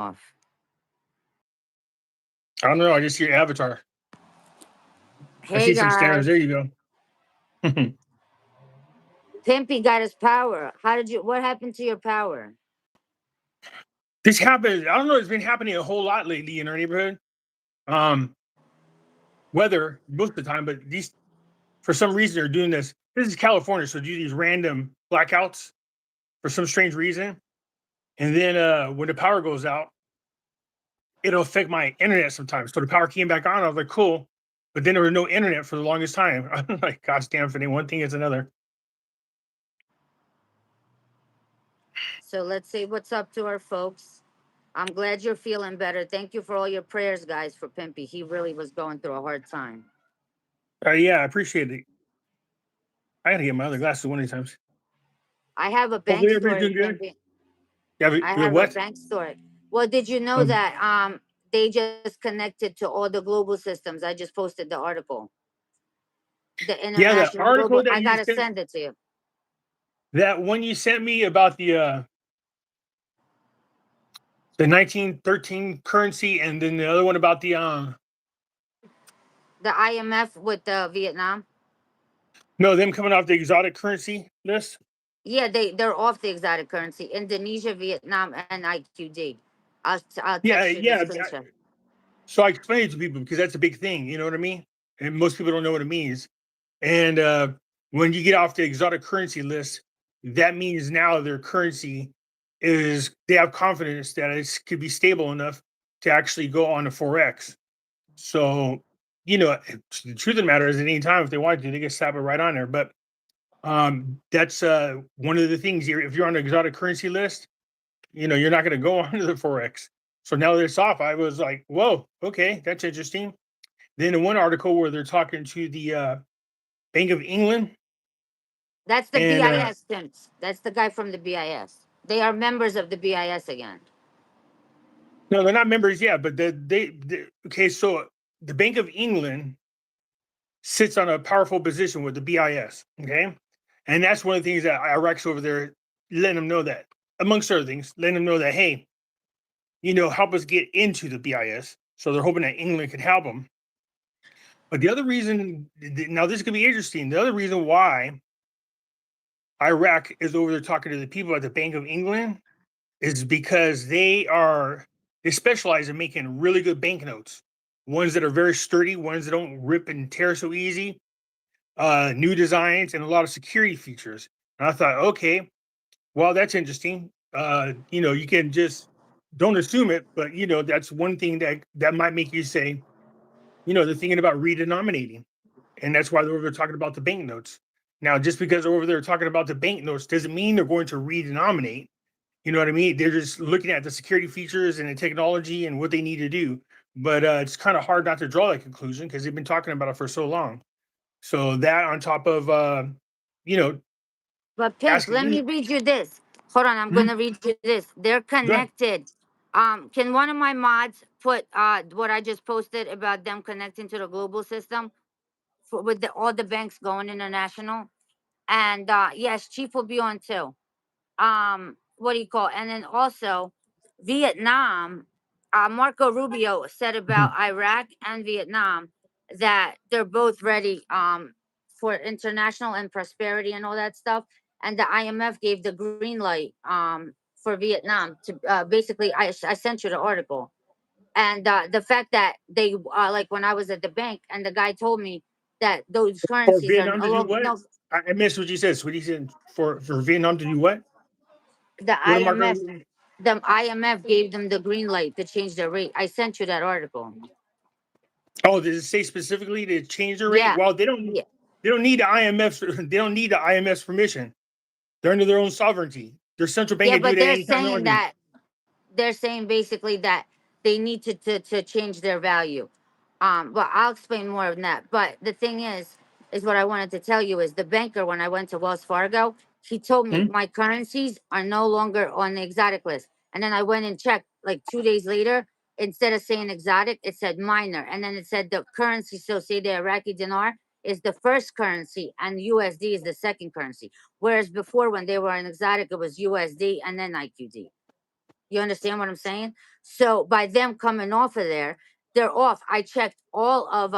off? I don't know. I just see your avatar. I Hey see some stairs. guys, There you go. Pimpy got his power. What happened to your power? This happens. I don't know. It's been happening a whole lot lately in our neighborhood. Um, Weather most of the time, but these for some reason they're doing this. This is California, so do these random blackouts for some strange reason. And then when the power goes out, it'll affect my internet sometimes. So the power came back on. I was like, cool. But then there was no internet for the longest time. I'm like, gosh damn, if it ain't one thing, it's another. So let's say what's up to our folks. I'm glad you're feeling better. Thank you for all your prayers, guys, for Pimpy. He really was going through a hard time. Yeah, I appreciate it. I gotta get my other glasses one of these times. I have a bank Hopefully everybody's story, doing good. Pimpy. Yeah, I but have a what? bank story. Well, did you know that they just connected to all the global systems? I just posted the article. The Yeah, the international article global. that I you gotta sent, send it to you. that one you sent me about the 1913 currency, and then the other one about the The IMF with Vietnam. no, them coming off the exotic currency list. Yeah, they're off the exotic currency. Indonesia, Vietnam, and IQD. I'll Yeah, text you the yeah. screenshot. So I explain it to people because that's a big thing. You know what I mean? And most people don't know what it means. And when you get off the exotic currency list, that means now their currency is they have confidence that it could be stable enough to actually go on the Forex. So, the truth of the matter is, at any time if they want to, they can slap it right on there. But that's one of the things here. If you're on the exotic currency list, you're not going to go onto the Forex. So now that it's off, I was like, whoa, okay, that's interesting. Then in one article where they're talking to the Bank of England. That's the And BIS, Tim's. That's the guy from the BIS. They are members of the BIS again. no, they're not members yet, but okay, so the Bank of England sits on a powerful position with the BIS, okay? And that's one of the things that Iraq's over there letting them know that, amongst other things, letting them know that, hey, help us get into the BIS. So they're hoping that England can help them. But the other reason, now this could be interesting, the other reason why Iraq is over there talking to the people at the Bank of England is because they specialize in making really good banknotes, ones that are very sturdy, ones that don't rip and tear so easy, new designs, and a lot of security features. And I thought, okay, well, that's interesting. You can just don't assume it, but that's one thing that might make you say, they're thinking about redenominating, and that's why they're over there talking about the banknotes. Now, just because they're over there talking about the banknotes doesn't mean they're going to redenominate. You know what I mean? They're just looking at the security features and the technology and what they need to do. But it's kind of hard not to draw that conclusion because they've been talking about it for so long. So that on top of, you know, But Pimp, let me read you this. Hold on, I'm gonna read you this. They're connected. Can one of my mods put what I just posted about them connecting to the global system with all the banks going international? And yes, Chief will be on too. What do you call? And then also Vietnam. Marco Rubio said about Iraq and Vietnam that they're both ready for international and prosperity and all that stuff. And the IMF gave the green light for Vietnam to basically. I sent you the article, and the fact that they like when I was at the bank and the guy told me that those for currencies are Vietnam to do what? I missed what you said. So what you said for Vietnam to do what? The IMF gave them the green light to change their rate. I sent you that article. Oh, does it say specifically to change their rate? Yeah. Well, they don't. Yeah. They don't need the IMF's. They don't need the IMF's permission. They're under their own sovereignty. Their central bank can do But that anytime they want to. they're saying basically that they need to change their value. But I'll explain more of that. But the thing is what I wanted to tell you is the banker, when I went to Wells Fargo, he told me my currencies are no longer on the exotic list. And then I went and checked like 2 days later, instead of saying exotic, it said minor. And then it said the currency, so say the Iraqi dinar is the first currency and USD is the second currency. Whereas before when they were an exotic, it was USD and then IQD. You understand what I'm saying? So by them coming off of there, they're off. I checked all of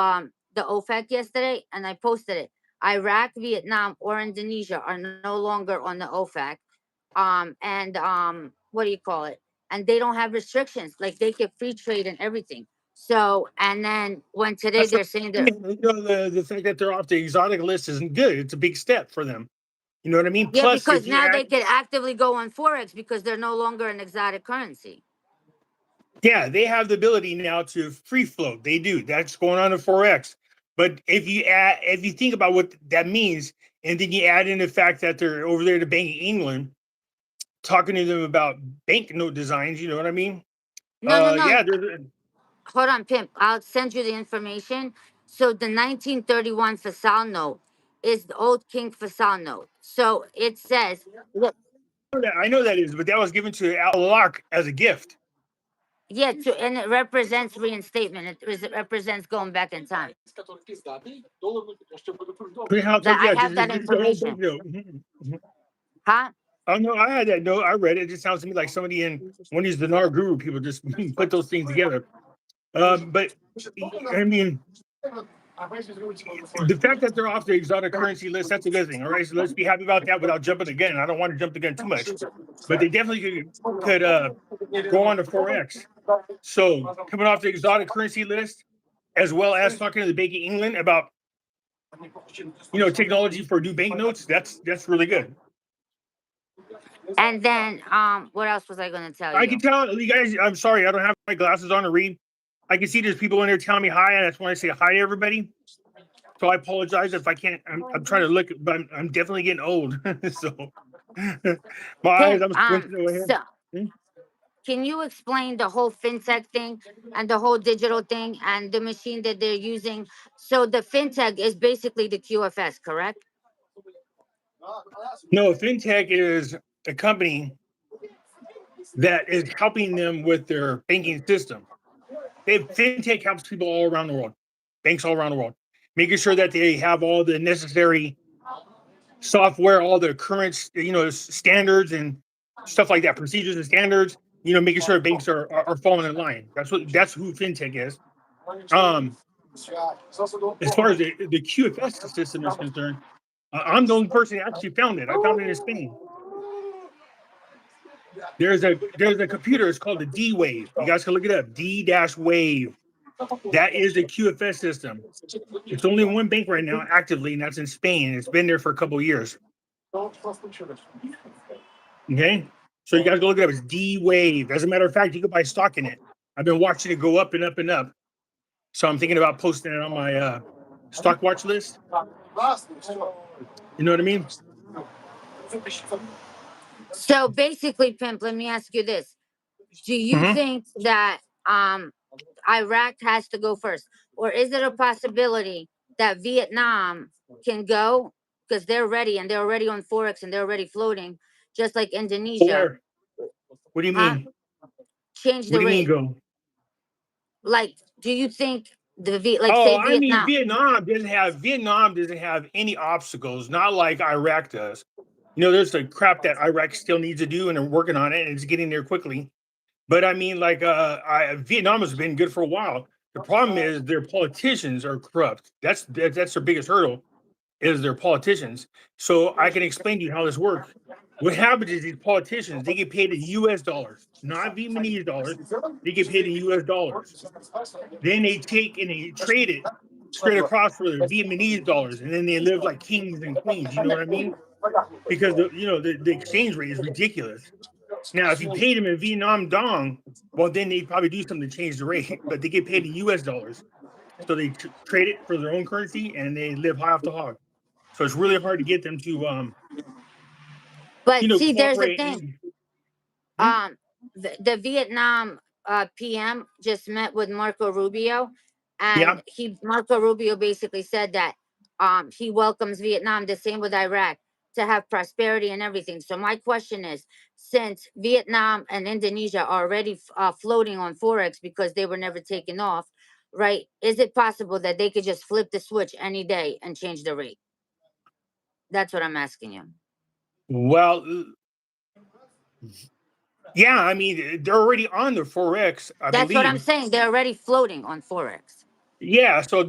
the OFAC yesterday, and I posted it. Iraq, Vietnam, or Indonesia are no longer on the OFAC. What do you call it? And they don't have restrictions. Like, they get free trade and everything. So, and then when today That's they're saying that, you know, the fact that they're off the exotic list isn't good. It's a big step for them. You know what I mean? yeah, Plus, because if you now add, they could actively go on Forex because they're no longer an exotic currency. yeah, they have the ability now to free float. They do. That's going on in Forex. But if you think about what that means, and then you add in the fact that they're over there at the Bank of England talking to them about banknote designs, you know what I mean? No. Yeah, Hold on, Pimp. I'll send you the information. So the 1931 Fasal note is the old King Fasal note. So it says, look, I know that is, but that was given to Al as a gift. yeah, and it represents reinstatement. It represents going back in time. That I have that information. Huh? Oh no, I had that note. I read it. It just sounds to me like somebody in one of these Dinar guru people just put those things together. But I mean, the fact that they're off the exotic currency list, that's a good thing. All right, so let's be happy about that without jumping the gun. I don't want to jump the gun too much, but they definitely could go on to Forex. So coming off the exotic currency list, as well as talking to the Bank of England about technology for new banknotes, that's really good. And then what else was I going to tell I you? can tell you guys. I'm sorry, I don't have my glasses on to read. I can see there's people in there telling me hi, and I just want to say hi to everybody. So I apologize if I can't. I'm trying to look, but I'm definitely getting old. So my eyes, Pimp, I'm squinting over here. so can you explain the whole fintech thing and the whole digital thing and the machine that they're using? So the fintech is basically the QFS, correct? No, fintech is a company that is helping them with their banking system. Fintech helps people all around the world, banks all around the world, making sure that they have all the necessary software, all the current, standards and stuff like that, procedures and standards. Making sure banks are falling in line. That's who fintech is. As far as the QFS system is concerned, I'm the only person who actually found it. I found it in Spain. There's a computer. It's called the D Wave. You guys can look it up. D-Wave. That is the QFS system. It's only one bank right now actively, and that's in Spain. It's been there for a couple of years. Okay, so you guys go look it up. It's D Wave. As a matter of fact, you can buy stock in it. I've been watching it go up and up and up. So I'm thinking about posting it on my stock watch list. You know what I mean? So basically, Pimp, let me ask you this. Do you think that Iraq has to go first? Or is it a possibility that Vietnam can go because they're ready and they're already on Forex and they're already floating, just like Indonesia? Or what do you Huh? mean? Change What the do you mean rate. go? Like, do you think Oh, say I mean, Vietnam? Vietnam doesn't have any obstacles, not like Iraq does. There's the crap that Iraq still needs to do, and they're working on it, and it's getting there quickly. But I mean, like, Vietnam has been good for a while. The problem is their politicians are corrupt. That's their biggest hurdle, is their politicians. So I can explain to you how this works. What happens is these politicians, they get paid in US dollars, not Vietnamese dollars. They get paid in US dollars. Then they take and they trade it straight across for the Vietnamese dollars, and then they live like kings and queens. You know what I mean? Because the exchange rate is ridiculous. Now, if you paid them in Vietnam dong, well, then they'd probably do something to change the rate. But they get paid in US dollars, so they trade it for their own currency, and they live high off the hog. So it's really hard to get them to But see, there's a cooperate. thing. The Vietnam PM just met with Marco Rubio, Yeah. and Marco Rubio basically said that he welcomes Vietnam, the same with Iraq, to have prosperity and everything. So my question is, since Vietnam and Indonesia are already floating on Forex because they were never taken off, right? Is it possible that they could just flip the switch any day and change the rate? That's what I'm asking you. Well, Yeah, I mean, they're already on the Forex, I That's what I'm believe. saying. They're already floating on Forex. Yeah, so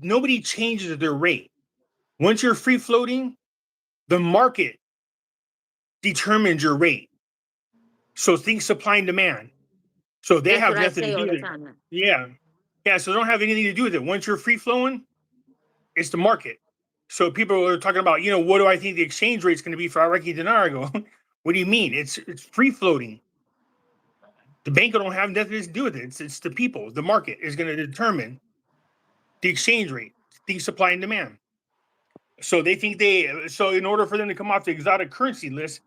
nobody changes their rate. Once you're free floating, the market determines your rate. So think supply and demand. So they That's have what I nothing to say do all the with it. time. Yeah. Yeah, so they don't have anything to do with it. Once you're free flowing, it's the market. So people are talking about, what do I think the exchange rate's going to be for Iraqi dinar? I go, what do you mean? It's free floating. The bank don't have nothing to do with it. It's the people. The market is going to determine the exchange rate, the supply and demand. So they think so in order for them to come off the exotic currency list,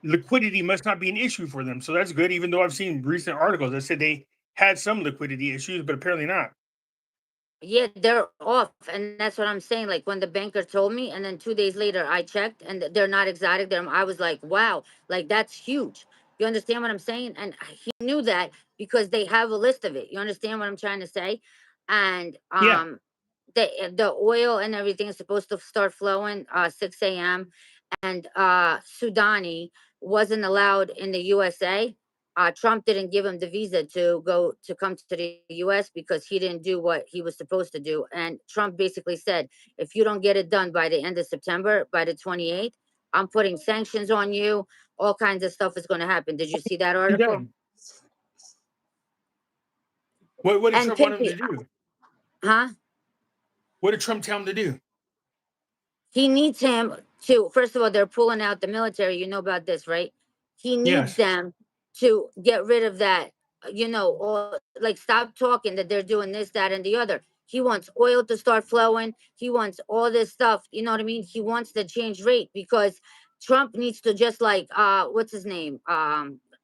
liquidity must not be an issue for them. So that's good, even though I've seen recent articles that said they had some liquidity issues, but apparently not. Yeah, they're off, and that's what I'm saying. Like when the banker told me, and then 2 days later I checked, and they're not exotic. I was like, wow, like that's huge. You understand what I'm saying? And he knew that because they have a list of it. You understand what I'm trying to say? And Yeah. the oil and everything is supposed to start flowing 6 a.m. and Sudani wasn't allowed in the USA. Trump didn't give him the visa to come to the U.S. because he didn't do what he was supposed to do. And Trump basically said, if you don't get it done by the end of September, by the 28th, I'm putting sanctions on you. All kinds of stuff is going to happen. Did you see that He article? done. What did And Trump want him Pimpy, to do? huh? What did Trump tell him to do? He needs him to, first of all, they're pulling out the military. You know about this, right? He needs Yes. them to get rid of that, or like stop talking that they're doing this, that, and the other. He wants oil to start flowing. He wants all this stuff. You know what I mean? He wants the change rate because Trump needs to just like what's his name?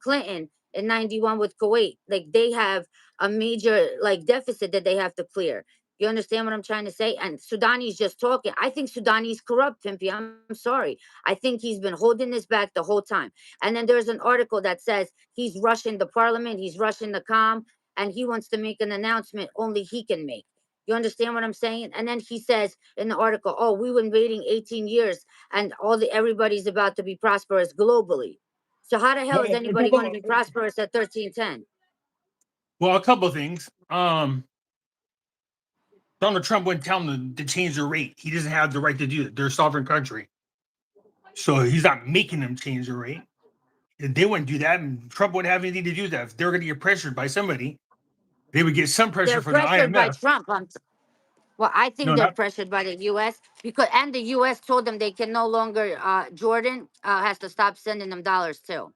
Clinton in 91 with Kuwait. Like they have a major like deficit that they have to clear. You understand what I'm trying to say? And Sudani's just talking. I think Sudani's corrupt, Pimpy. I'm sorry. I think he's been holding this back the whole time. And then there's an article that says he's rushing the parliament, he's rushing the calm, and he wants to make an announcement only he can make. You understand what I'm saying? And then he says in the article, "Oh, we've been waiting 18 years, and everybody's about to be prosperous globally." So how the hell is Well, a anybody going to couple, be prosperous at 1310? a couple of things. Donald Trump wouldn't tell them to change their rate. He doesn't have the right to do it. They're a sovereign country. So he's not making them change their rate. They wouldn't do that, and Trump wouldn't have anything to do with that. If they were going to get pressured by somebody, they would get some pressure They're from the pressured by IMF. Trump. Well, I No, think they're not pressured by the U.S. because, and the U.S. told them they can no longer. Jordan has to stop sending them dollars too.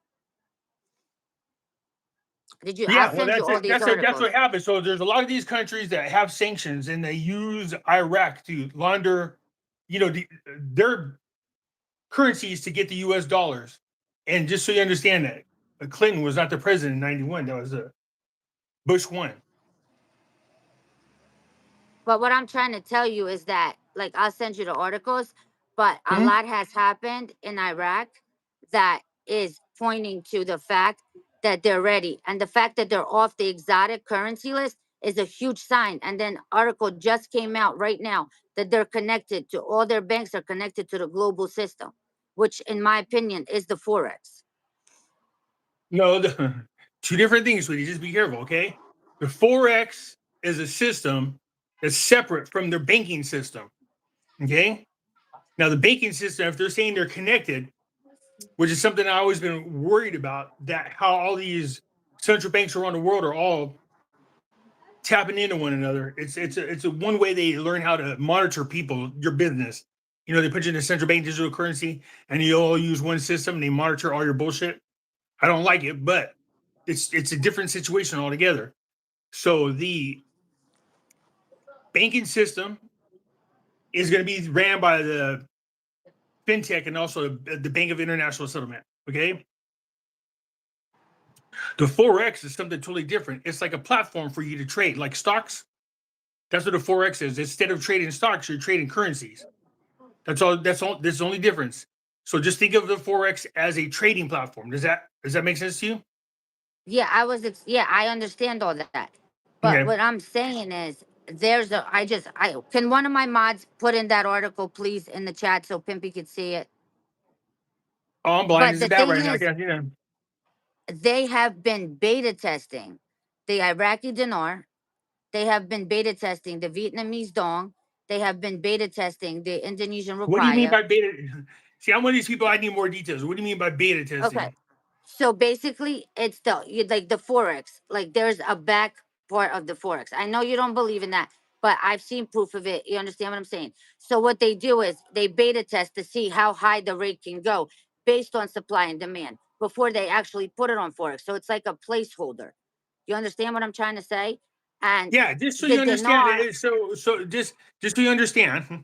Did you? I'll yeah. Well, send you that's all it. these That's what articles. happens. So there's a lot of these countries that have sanctions, and they use Iraq to launder, their currencies to get the U.S. dollars. And just so you understand that, Clinton was not the president in '91. That was Bush one. But what I'm trying to tell you is that, like, I'll send you the articles, but a Hmm? lot has happened in Iraq that is pointing to the fact that they're ready. And the fact that they're off the exotic currency list is a huge sign. And then article just came out right now that they're connected to all their banks are connected to the global system, which in my opinion is the Forex. No, two different things, sweetie. Just be careful, okay? The Forex is a system that's separate from their banking system, okay? Now, the banking system, if they're saying they're connected, which is something I've always been worried about, that how all these central banks around the world are all tapping into one another. It's a one way they learn how to monitor people, your business. They put you in a central bank digital currency, and you all use one system, and they monitor all your bullshit. I don't like it, but it's a different situation altogether. So the banking system is going to be ran by the fintech and also the Bank of International Settlement. Okay, the Forex is something totally different. It's like a platform for you to trade, like stocks. That's what the Forex is. Instead of trading stocks, you're trading currencies. That's all. That's all. That's the only difference. So just think of the Forex as a trading platform. Does that make sense to you? Yeah, yeah, I understand all that. But Okay. what I'm saying is I can one of my mods put in that article please in the chat so Pimpy could see it. Oh, I'm blind. But It's the bad thing right now. I is, can't see them. they have been beta testing the Iraqi dinar. They have been beta testing the Vietnamese dong. They have been beta testing the Indonesian What do you mean rupiah. by beta? See, I'm one of these people. I need more details. What do you mean by beta testing? Okay. So basically, it's like the Forex. Like there's a back part of the Forex. I know you don't believe in that, but I've seen proof of it. You understand what I'm saying? So what they do is they beta test to see how high the rate can go based on supply and demand before they actually put it on Forex. So it's like a placeholder. You understand what I'm trying to say? And Yeah, just so the you understand dinar, it. So just so you understand,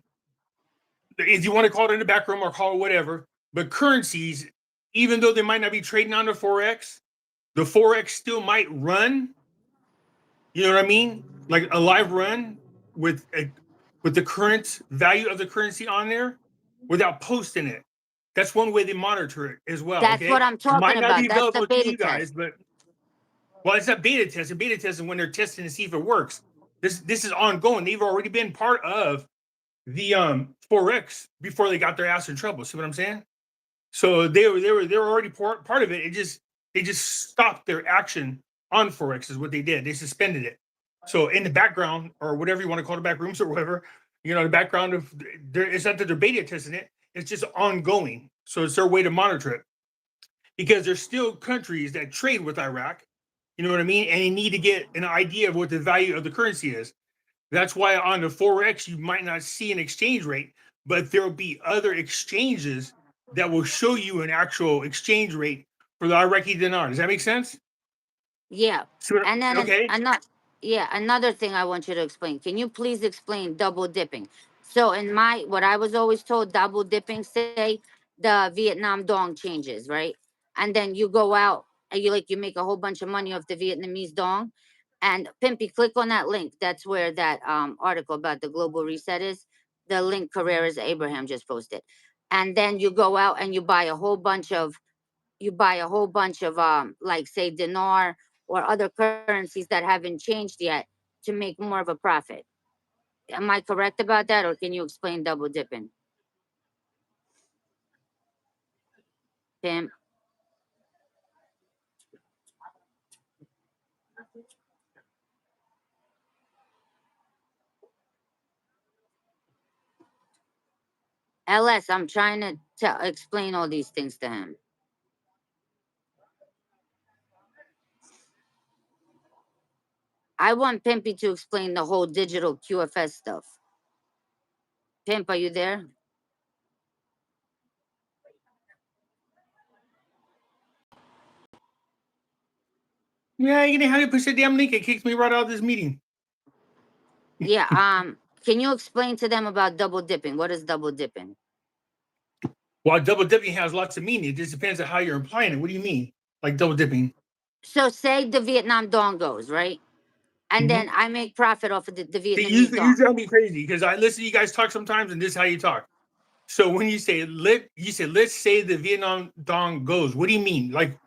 if you want to call it in the back room or call it whatever, but currencies, even though they might not be trading on the Forex still might run. You know what I mean? Like a live run with the current value of the currency on there without posting it. That's one way they monitor it as well. that's what Okay, I'm it might talking not be about. That's the available to beta you guys, test. but well, it's not beta testing. Beta testing when they're testing to see if it works. This is ongoing. They've already been part of the Forex before they got their ass in trouble. See what I'm saying? So they were already part of it. They just stopped their action on Forex is what they did. They suspended it. So in the background or whatever you want to call the back rooms or whatever, the background of it's not that they're beta testing it. It's just ongoing. So it's their way to monitor it because there's still countries that trade with Iraq. You know what I mean? And you need to get an idea of what the value of the currency is. That's why on the Forex, you might not see an exchange rate, but there'll be other exchanges that will show you an actual exchange rate for the Iraqi dinar. Does that make sense? Yeah. So, And then okay. another thing I want you to explain. Can you please explain double dipping? So in what I was always told, double dipping, say the Vietnam dong changes, right? And then you go out and you make a whole bunch of money off the Vietnamese dong. And Pimpy, click on that link. That's where that article about the global reset is. The link Carreras Abraham just posted. And then you go out and you buy a whole bunch of like say dinar or other currencies that haven't changed yet to make more of a profit. Am I correct about that, or can you explain double dipping? Pim? LS, I'm trying to explain all these things to him. I want Pimpy to explain the whole digital QFS stuff. Pimp, are you there? Yeah, you know how to push the damn link. It kicks me right out of this meeting. Yeah. Can you explain to them about double dipping? What is double dipping? Well, double dipping has lots of meaning. It just depends on how you're implying it. What do you mean? Like double dipping? So say the Vietnam dong goes, right? And then I make profit off of the See, Vietnamese you dong. drive me crazy because I listen to you guys talk sometimes, and this is how you talk. So when you say let's say the Vietnam dong goes. What do you mean? Like,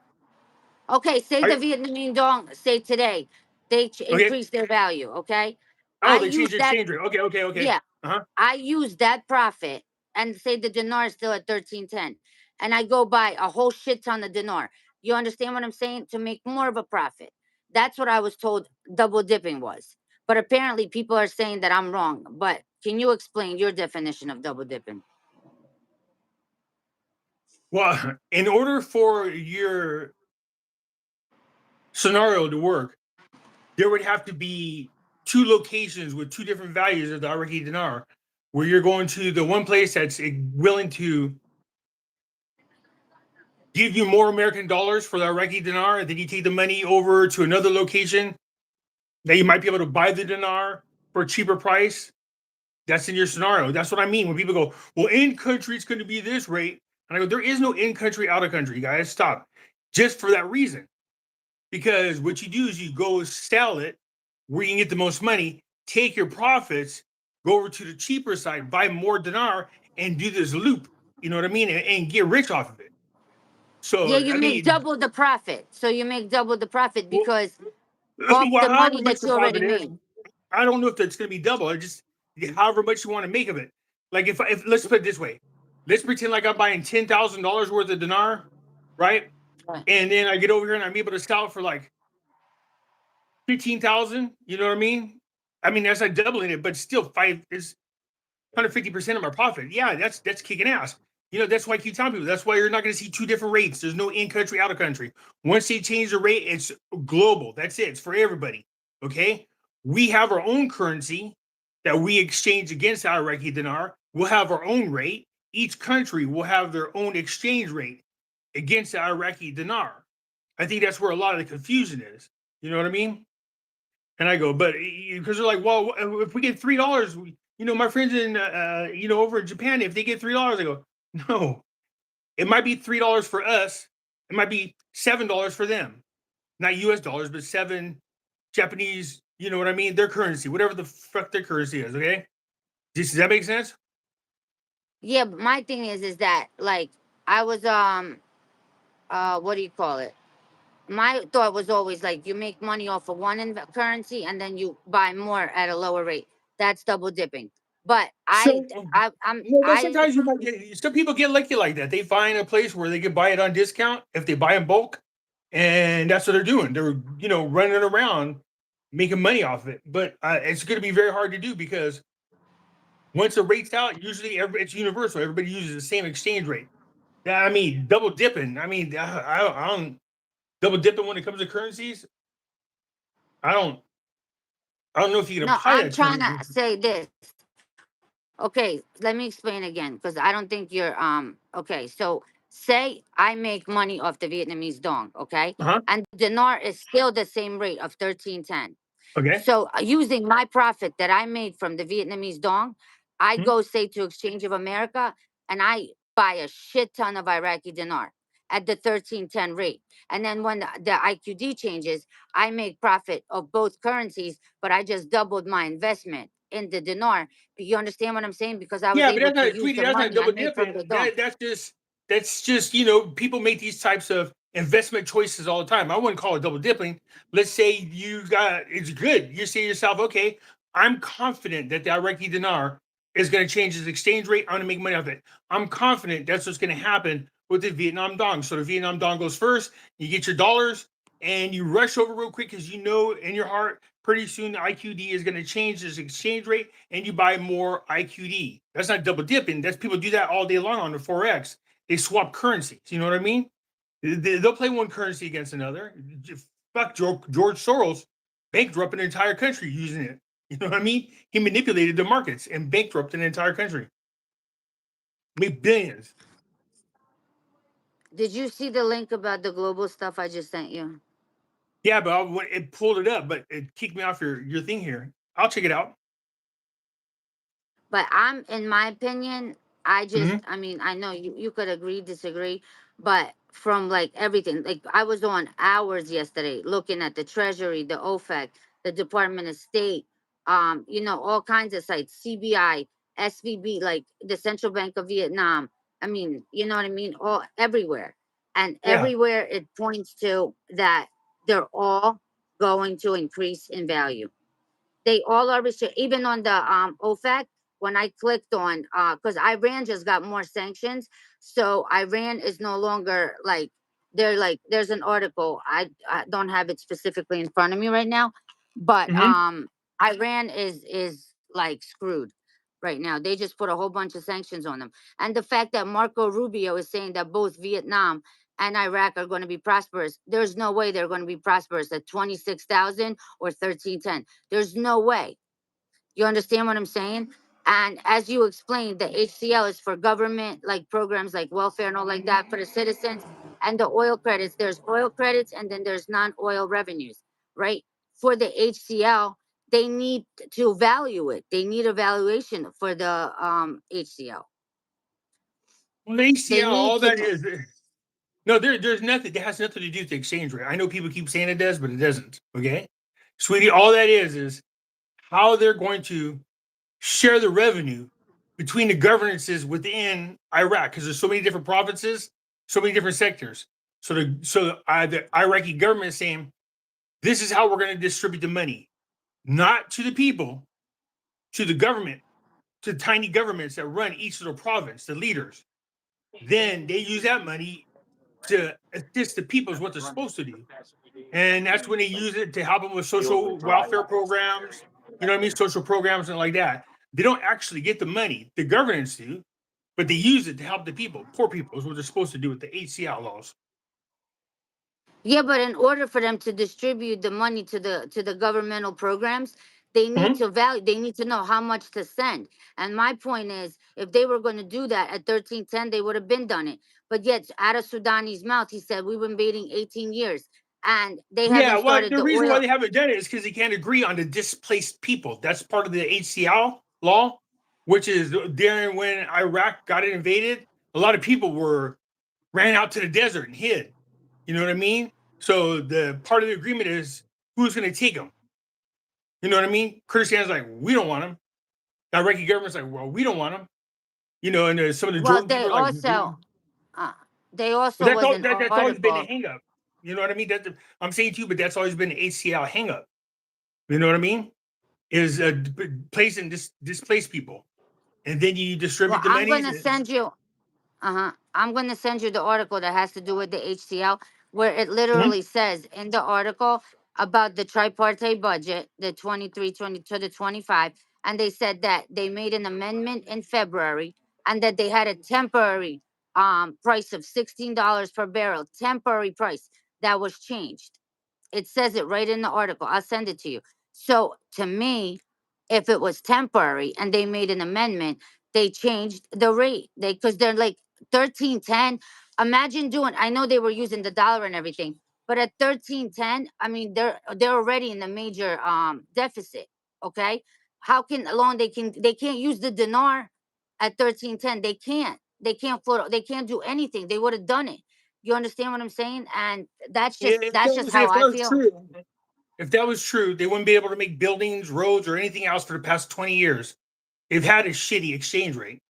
Okay, say the Vietnamese dong, say today, they okay, increase their value, okay? oh, I they use changed the that, exchange rate. Okay. yeah, Uh-huh. I use that profit and say the dinar is still at 13.10 and I go buy a whole shit ton of dinar. You understand what I'm saying? To make more of a profit. That's what I was told double dipping was. But apparently people are saying that I'm wrong. But can you explain your definition of double dipping? Well, in order for your scenario to work, there would have to be two locations with two different values of the Iraqi dinar, where you're going to the one place that's willing to give you more American dollars for the Iraqi dinar, and then you take the money over to another location that you might be able to buy the dinar for a cheaper price. That's in your scenario. That's what I mean when people go, well, in country, it's going to be this rate. And I go, there is no in country, out of country, guys. Stop. Just for that reason. Because what you do is you go sell it where you can get the most money, take your profits, go over to the cheaper side, buy more dinar, and do this loop. You know what I mean? And get rich off of it. Yeah, So, you I make mean, double the profit. So you make double the profit well, because off well, the however money much that the you already profit is, made. I don't know if that's going to be double. I just however much you want to make of it. Like if let's put it this way, let's pretend like I'm buying $10,000 worth of dinar, right? and then I get over here and I'm able to sell it for like 15,000. You know what I mean? I mean, that's like doubling it, but still 150% of my profit. Yeah, that's kicking ass. You know, that's why I keep telling people. That's why you're not going to see two different rates. There's no in-country, out-of-country. Once they change the rate, it's global. That's it. It's for everybody. Okay? We have our own currency that we exchange against the Iraqi dinar. We'll have our own rate. Each country will have their own exchange rate against the Iraqi dinar. I think that's where a lot of the confusion is. You know what I mean? And I go, but because they're like, well, if we get $3, you know, my friends in, you know, over in Japan, if they get $3, I go, no, it might be $3 for us. It might be $7 for them, not US dollars, but 7 Japanese, you know what I mean? Their currency, whatever the fuck their currency is. Okay. Does that make sense? Yeah, but my thing is that like I was what do you call it? My thought was always like you make money off of one currency and then you buy more at a lower rate. That's double dipping. But So, I'm well, but I sometimes you might get, some people get lucky like that. They find a place where they can buy it on discount if they buy in bulk, and that's what they're doing. They're, you know, running around making money off it. But it's going to be very hard to do because once the rate's out, usually it's universal. Everybody uses the same exchange rate. Yeah, I mean, double dipping. I mean, I don't double dipping when it comes to currencies. I don't know if you can no, apply I'm that to trying me. to say this. Okay, let me explain again because I don't think you're okay. So say I make money off the Vietnamese dong, okay? Uh-huh. And dinar is still the same rate of 13.10. Okay. So using my profit that I made from the Vietnamese dong, I Hmm. go say to Exchange of America and I buy a shit ton of Iraqi dinar at the 13.10 rate. And then when the IQD changes, I make profit of both currencies, but I just doubled my investment in the dinar. Do you understand what I'm saying? Because I was Yeah, but able that's to not, use sweetie. the That's not money I double made from dipping. the dong. That's just, you know, people make these types of investment choices all the time. I wouldn't call it double dipping. Let's say you got, it's good. You say to yourself, okay, I'm confident that the Iraqi dinar is going to change its exchange rate. I'm going to make money off it. I'm confident that's what's going to happen with the Vietnam dong. So the Vietnam dong goes first. You get your dollars and you rush over real quick because you know in your heart pretty soon the IQD is going to change its exchange rate and you buy more IQD. That's not double dipping. That's people do that all day long on the Forex. They swap currencies. You know what I mean? They'll play one currency against another. Fuck George Soros bankrupted an entire country using it. You know what I mean? He manipulated the markets and bankrupted an entire country. Made billions. Did you see the link about the global stuff I just sent you? Yeah, but it pulled it up, but it kicked me off your thing here. I'll check it out. But I'm, in my opinion, Mm-hmm. I mean, I know you could agree, disagree, but from like everything, like I was on hours yesterday looking at the Treasury, the OFAC, the Department of State, you know, all kinds of sites, CBI, SVB, like the Central Bank of Vietnam. I mean, you know what I mean? All everywhere. And Yeah. everywhere it points to that they're all going to increase in value. They all are restricted. Even on the OFAC, when I clicked on, because Iran just got more sanctions, so Iran is no longer like they're like. There's an article. I don't have it specifically in front of me right now, but Mm-hmm. Iran is like screwed right now. They just put a whole bunch of sanctions on them, and the fact that Marco Rubio is saying that both Vietnam and Iraq are going to be prosperous. There's no way they're going to be prosperous at 26,000 or 1310. There's no way. You understand what I'm saying? And as you explained, the HCL is for government, like programs like welfare and all like that for the citizens. And the oil credits, there's oil credits and then there's non-oil revenues, right? For the HCL, they need to value it. They need a valuation for the HCL. Well, the They ACL, need all to that know. is, no, there's nothing. That has nothing to do with the exchange rate. I know people keep saying it does, but it doesn't. Okay, sweetie, all that is how they're going to share the revenue between the governances within Iraq because there's so many different provinces, so many different sectors. The Iraqi government is saying this is how we're going to distribute the money, not to the people, to the government, to tiny governments that run each little province, the leaders. Then they use that money to assist the people is what they're supposed to do. And that's when they use it to help them with social welfare programs, you know what I mean? Social programs and like that. They don't actually get the money. The governments do, but they use it to help the people. Poor people is what they're supposed to do with the HCL laws. Yeah, but in order for them to distribute the money to the governmental programs, they need to value. They need to know how much to send. And my point is, if they were going to do that at 1310, they would have been done it. But yet, out of Sudani's mouth, he said we've been waiting 18 years, and they haven't Well, started the the reason oil. why they haven't done it is because they can't agree on the displaced people. That's part of the HCL law, which is during when Iraq got invaded, a lot of people ran out to the desert and hid. You know what I mean? So the part of the agreement is who's going to take them. You know what I mean? Kurdistan's like, we don't want them. The Iraqi government's like, well, we don't want them. You know, and some of the Well, Jordan people are like, they but also was an that's always been a article. hang up. You know what I mean? I'm saying to you, but that's always been an HCL hang up. You know what I mean? Is placing displaced people, and then you distribute Well, the I'm monies. gonna send you. I'm going to send you the article that has to do with the HCL, where it literally says in the article about the tripartite budget, the 23, 20 to the 25. And they said that they made an amendment in February and that they had a temporary price of $16 per barrel, temporary price that was changed. It says it right in the article. I'll send it to you. So to me, if it was temporary and they made an amendment, they changed the rate. Because they're like 1310. Imagine doing. I know they were using the dollar and everything, but at 1310, I mean they're already in the major deficit. Okay, how can alone they can't use the dinar at 1310? They can't. They can't float. They can't do anything. They would have done it. You understand what I'm saying? And that's just If how that I was feel. true, they wouldn't be able to make buildings, roads, or anything else for the past 20 years. They've had a shitty exchange rate.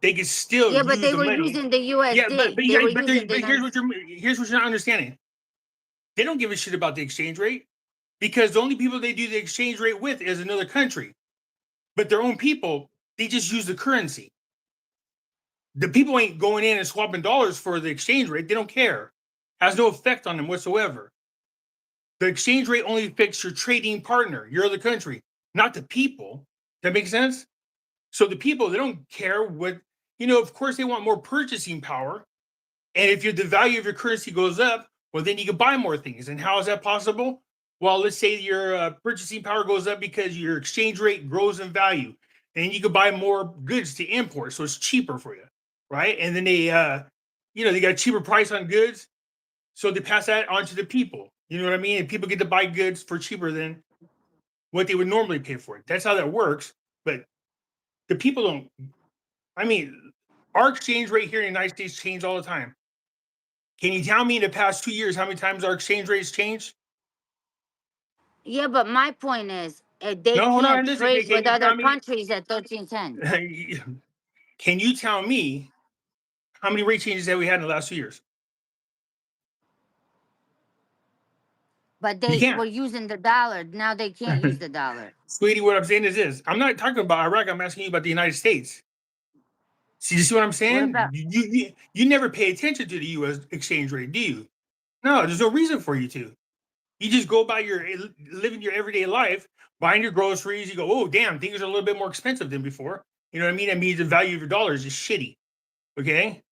They could still Yeah, but use they the were money. using the Yeah, USD. They were using the here's what you're not understanding. They don't give a shit about the exchange rate because the only people they do the exchange rate with is another country. But their own people, they just use the currency. The people ain't going in and swapping dollars for the exchange rate. They don't care. Has no effect on them whatsoever. The exchange rate only affects your trading partner, your other country, not the people. That makes sense? So the people, they don't care what, of course they want more purchasing power. And if the value of your currency goes up, well, then you can buy more things. And how is that possible? Well, let's say your purchasing power goes up because your exchange rate grows in value, and you can buy more goods to import, so it's cheaper for you, right? And then they got a cheaper price on goods, so they pass that on to the people. You know what I mean? And people get to buy goods for cheaper than what they would normally pay for it. That's how that works. But the people don't. I mean, our exchange rate here in the United States changes all the time. Can you tell me in the past 2 years how many times our exchange rates changed? Yeah, but my point is, they No, hold on. can't Listen, trade can with you other tell me? countries at 1310. Can you tell me how many rate changes have we had in the last 2 years? But You they can't. were using the dollar. Now they can't use the dollar. Sweetie, what I'm saying is this. I'm not talking about Iraq. I'm asking you about the United States. See, you see what I'm What saying? about? You never pay attention to the U.S. exchange rate, do you? No, there's no reason for you to. You just go by living your everyday life, buying your groceries. You go, oh, damn, things are a little bit more expensive than before. You know what I mean? That means the value of your dollar is just shitty. Okay.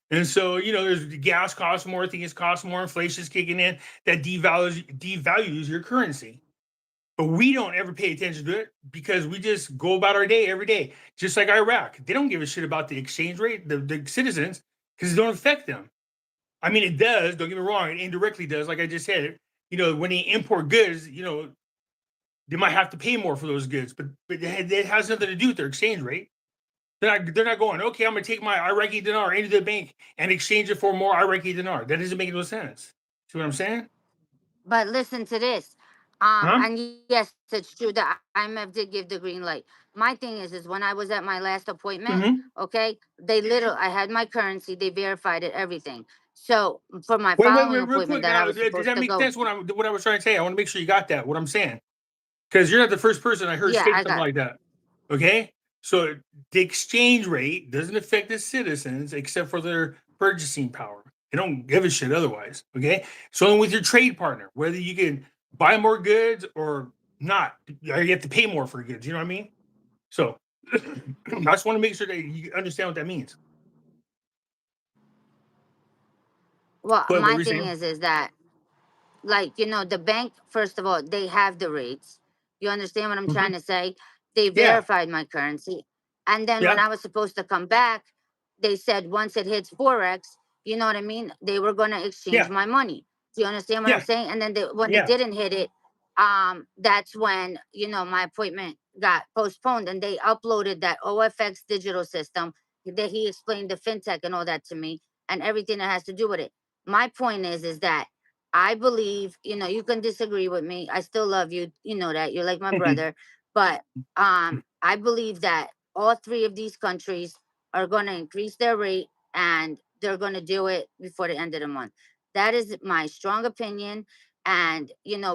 And so, there's the gas costs more, things cost more, inflation's kicking in, that devalues your currency. But we don't ever pay attention to it because we just go about our day every day. Just like Iraq. They don't give a shit about the exchange rate, the citizens, because it don't affect them. I mean, it does, don't get me wrong, it indirectly does, like I just said. When they import goods, they might have to pay more for those goods, but it has nothing to do with their exchange rate. They're not going, okay, I'm going to take my Iraqi dinar into the bank and exchange it for more Iraqi dinar. That doesn't make no sense. See what I'm saying? But listen to this. Huh? And yes, it's true that IMF did give the green light. My thing is when I was at my last appointment, Mm-hmm. okay, I had my currency, they verified it, everything. So for my Wait, following real appointment quick. that I Now, was does supposed that to make go, sense? What I was trying to say, I want to make sure you got that. What I'm saying, because you're not the first person I heard yeah, say I something got. like that. Okay, so the exchange rate doesn't affect the citizens except for their purchasing power. They don't give a shit otherwise. Okay. So with your trade partner, whether you can buy more goods or not, you have to pay more for goods. You know what I mean? So I just want to make sure that you understand what that means. Well, What my were you thing saying? is that, like, the bank, first of all, they have the rates. You understand what I'm trying to say? They Yeah. verified my currency. And then when Yeah. I was supposed to come back, they said once it hits Forex, you know what I mean? They were going to exchange Yeah. my money. Do you understand what I'm Yeah. saying? And then when it Yeah. didn't hit it, that's when, my appointment got postponed, and they uploaded that OFX digital system that he explained the fintech and all that to me, and everything that has to do with it. My point is that I believe, you can disagree with me. I still love you. You know that. You're like my brother. But I believe that all three of these countries are going to increase their rate, and they're going to do it before the end of the month. That is my strong opinion. And,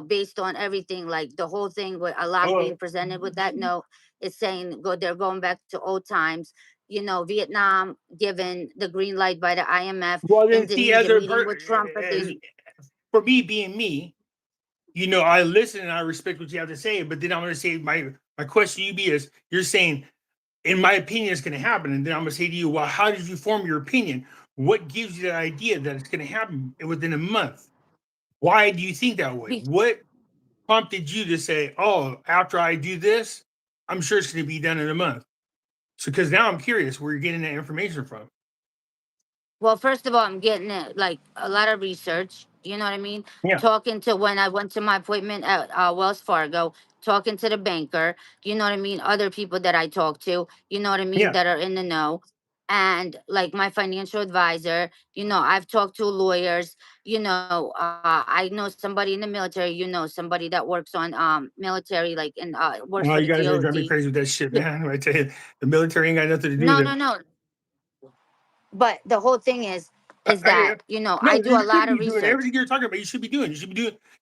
based on everything, like the whole thing with a lot Oh, being presented with that note, is saying they're going back to old times. Vietnam given the green light by the IMF, well, then see, Indonesia meeting with Trump again. for me being me, I listen and I respect what you have to say, but then I'm going to say my question to you is, you're saying, in my opinion, it's going to happen, and then I'm going to say to you, well, how did you form your opinion? What gives you that idea that it's going to happen within a month? Why do you think that way? What prompted you to say, oh, after I do this, I'm sure it's going to be done in a month? So, because now I'm curious where you're getting that information from. Well, first of all, I'm getting it like a lot of research. You know what I mean? Yeah. Talking to when I went to my appointment at Wells Fargo, talking to the banker. You know what I mean? Other people that I talk to. You know what I mean? Yeah. That are in the know. And like my financial advisor, I've talked to lawyers. I know somebody in the military. Somebody that works on military, like in works Oh, for you the guys are driving me DoD. crazy with that shit, man. I tell you, the military ain't got nothing to do with No, it. no, no. But the whole thing is I hear that you. I No, do a you should lot of be doing research. everything you're talking about. You should be doing.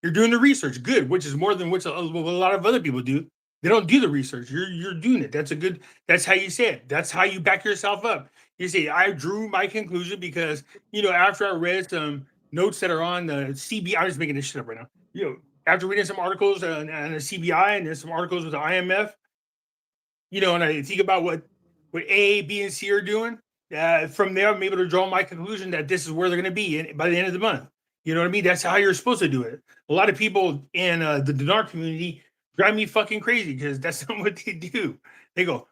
You're doing the research. Good, which is more than what a lot of other people do. They don't do the research. You're doing it. That's a good. That's how you say it. That's how you back yourself up. You say, I drew my conclusion because after I read some notes that are on the CBI. I'm just making this shit up right now. After reading some articles on the CBI and then some articles with the IMF, and I think about what A, B, and C are doing. From there, I'm able to draw my conclusion that this is where they're going to be by the end of the month. You know what I mean? That's how you're supposed to do it. A lot of people in the Dinar community drive me fucking crazy because that's not what they do. They go,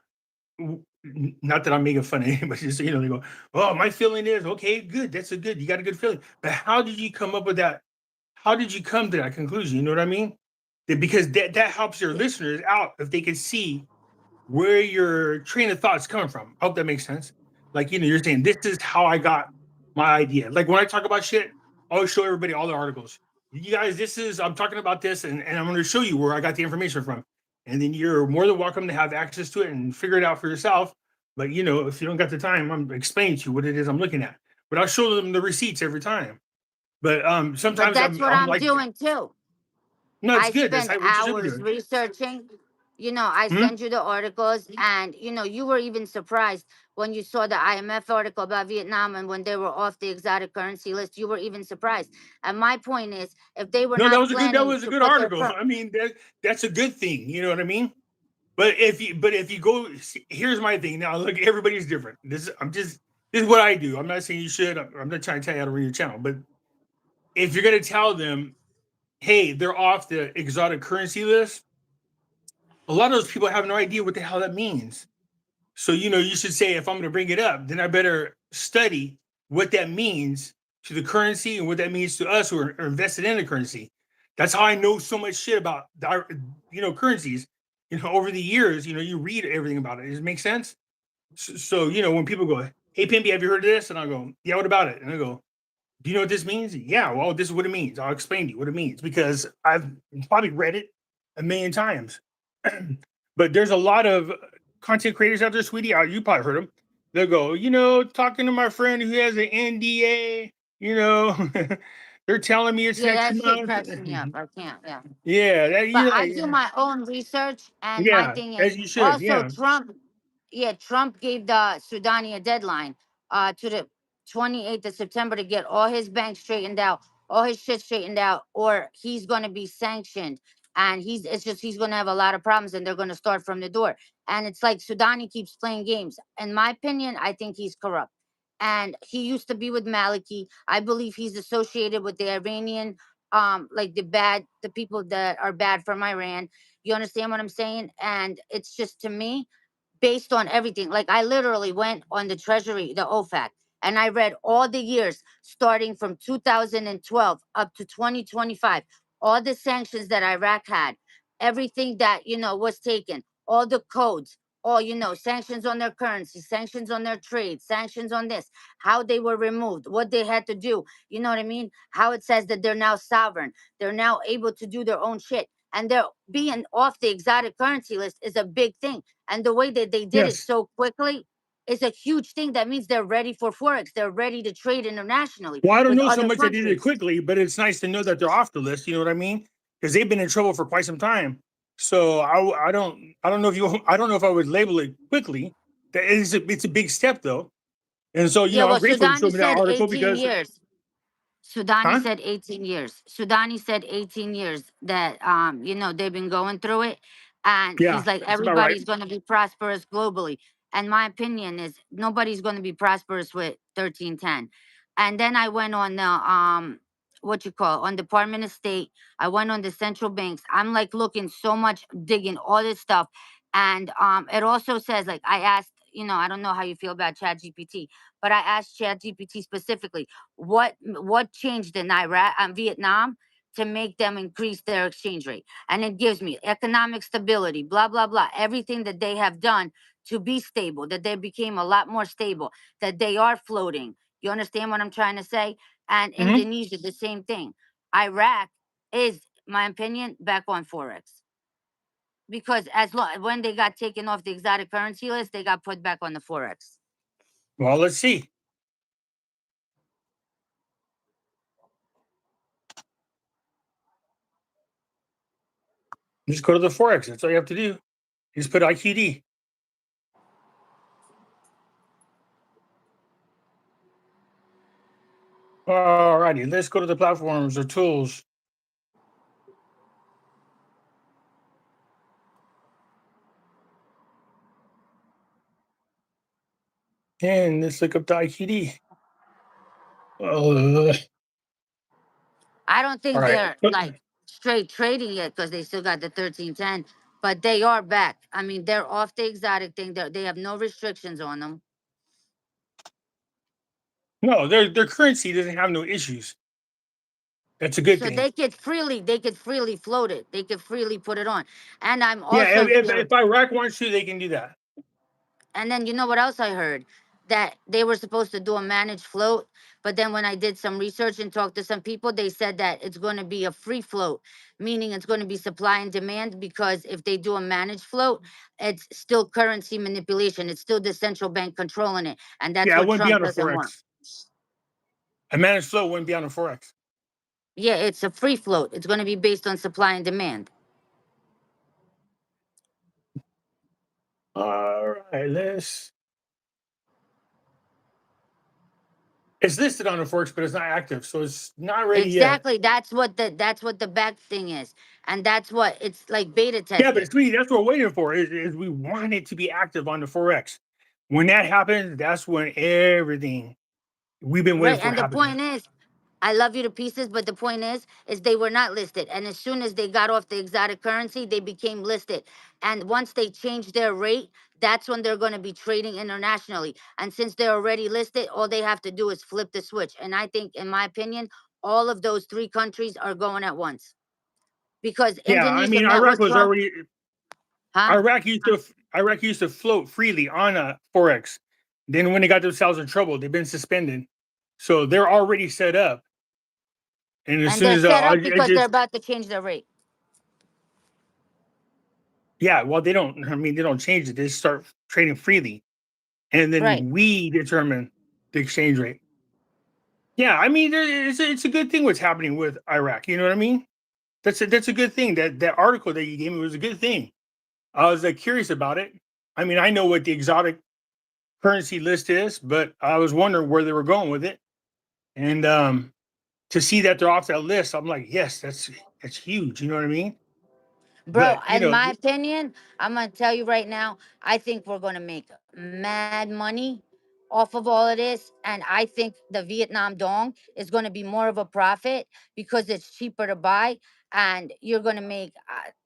not that I'm making fun of anybody, just they go, "Oh, my feeling is okay, good. That's a good. You got a good feeling." But how did you come up with that? How did you come to that conclusion? You know what I mean? Because that helps your listeners out if they can see where your train of thoughts coming from. I hope that makes sense. Like, you're saying this is how I got my idea. Like when I talk about shit, I always show everybody all the articles. You guys, I'm talking about this, and I'm going to show you where I got the information from. And then you're more than welcome to have access to it and figure it out for yourself. But if you don't got the time, I'm explaining to you what it is I'm looking at. But I'll show them the receipts every time. But But sometimes that's what I'm I'm like, doing too. no, it's I good. That's spend what you should be hours doing. researching. I Hmm? send you the articles, and you were even surprised when you saw the IMF article about Vietnam, and when they were off the exotic currency list. You were even surprised. And my point is, if they were No, that not was planning a to good put their article. I mean, that's a good thing. You know what I mean? But if you go, here's my thing. Now, look, everybody's different. This is what I do. I'm not saying you should. I'm not trying to tell you how to run your channel. But if you're gonna tell them, hey, they're off the exotic currency list, a lot of those people have no idea what the hell that means. So, you should say, if I'm going to bring it up, then I better study what that means to the currency and what that means to us who are invested in the currency. That's how I know so much shit about, currencies. Over the years, you read everything about it. Does it make sense? So, when people go, hey, Pimpy, have you heard of this? And I go, yeah, what about it? And I go, do you know what this means? Yeah, well, this is what it means. I'll explain to you what it means because I've probably read it a million times. But there's a lot of content creators out there, sweetie. You probably heard them. They'll go, talking to my friend who has an NDA, they're telling me it's Yeah, next that shit month. cracks me up. I can't. Yeah. Yeah, that But you I do like, my own research, and my yeah, thing is as you should, also yeah. Trump. Yeah, Trump gave the Sudani a deadline to the 28th of September to get all his banks straightened out, all his shit straightened out, or he's going to be sanctioned. And he's going to have a lot of problems, and they're going to start from the door. And it's like Sudani keeps playing games. In my opinion, I think he's corrupt. And he used to be with Maliki. I believe he's associated with the Iranian, like the people that are bad from Iran. You understand what I'm saying? And it's just, to me, based on everything. Like, I literally went on the Treasury, the OFAC, and I read all the years starting from 2012 up to 2025, all the sanctions that Iraq had, everything that, was taken, all the codes, all, sanctions on their currency, sanctions on their trade, sanctions on this, how they were removed, what they had to do. You know what I mean? How it says that they're now sovereign. They're now able to do their own shit. And they're being off the exotic currency list is a big thing. And the way that they did it Yes. so quickly is a huge thing. That means they're ready for Forex. They're ready to trade internationally Well, I don't with know so other much they did it countries. quickly, but it's nice to know that they're off the list. You know what I mean? Because they've been in trouble for quite some time. So I don't know if I would label it quickly. It's a big step though. And so, Yeah, I'm well, grateful you showed Sudani me that said article 18 because, years. Sudani huh? said 18 years. Sudani said 18 years that they've been going through it. And Yeah, he's like, that's about right. everybody's going to be prosperous globally. And my opinion is nobody's going to be prosperous with 1310. And then I went on the on Department of State. I went on the central banks. I'm like looking so much, digging all this stuff. And it also says, like, I asked, I don't know how you feel about ChatGPT, but I asked ChatGPT specifically, what changed in Iraq and Vietnam to make them increase their exchange rate. And it gives me economic stability, blah, blah, blah, everything that they have done to be stable, that they became a lot more stable, that they are floating. You understand what I'm trying to say? And Hmm. Indonesia, the same thing. Iraq is, my opinion, back on Forex. Because when they got taken off the exotic currency list, they got put back on the Forex. Well, let's see. Just go to the Forex. That's all you have to do. Just put IQD. All righty. Let's go to the platforms or tools. And let's look up the IQD. I don't All think right. they're like straight trading yet because they still got the 1310, but they are back. I mean, they're off the exotic thing. They have no restrictions on them. No, their currency doesn't have no issues. That's a good So thing. they could freely float it. They could freely put it on. And I'm Yeah, also hearing, if Iraq wants to, they can do that. and then you know what else I heard? That they were supposed to do a managed float, but then when I did some research and talked to some people, they said that it's going to be a free float, meaning it's going to be supply and demand. Because if they do a managed float, it's still currency manipulation. It's still the central bank controlling it, and that's Yeah, it what wouldn't be Trump on the doesn't want. Forex. A managed flow wouldn't be on the Forex. Yeah, it's a free float. It's going to be based on supply and demand. All right, it's listed on the Forex, but it's not active, so it's not ready yet. Exactly. That's what the back thing is, and that's what it's like, beta Yeah, but tested. it's really that's what we're waiting for. Is we want it to be active on the Forex. When that happens, that's when everything we've been waiting Right. for And the happens. point is, I love you to pieces, but the point is they were not listed. And as soon as they got off the exotic currency, they became listed. And once they change their rate, that's when they're going to be trading internationally. And since they're already listed, all they have to do is flip the switch. And I think, in my opinion, all of those three countries are going at once. Because Yeah, I Indonesia mean met Iraq with was Trump, already huh? Iraq used to float freely on a Forex. Then when they got themselves in trouble, they've been suspended. So they're already set up. And as And soon they're as set up I because they're just about to change their rate. yeah, well they don't. I mean they don't change it. They just start trading freely, and Right. then we determine the exchange rate. Yeah, I mean it's a good thing what's happening with Iraq. You know what I mean? That's a good thing. That article that you gave me was a good thing. I was curious about it. I mean I know what the exotic currency list is, but I was wondering where they were going with it. And to see that they're off that list, I'm like, yes, that's huge. You know what I mean? Bro, But in my opinion, I'm gonna tell you right now, I think we're gonna make mad money off of all of this. And I think the Vietnam dong is gonna be more of a profit because it's cheaper to buy, and you're gonna make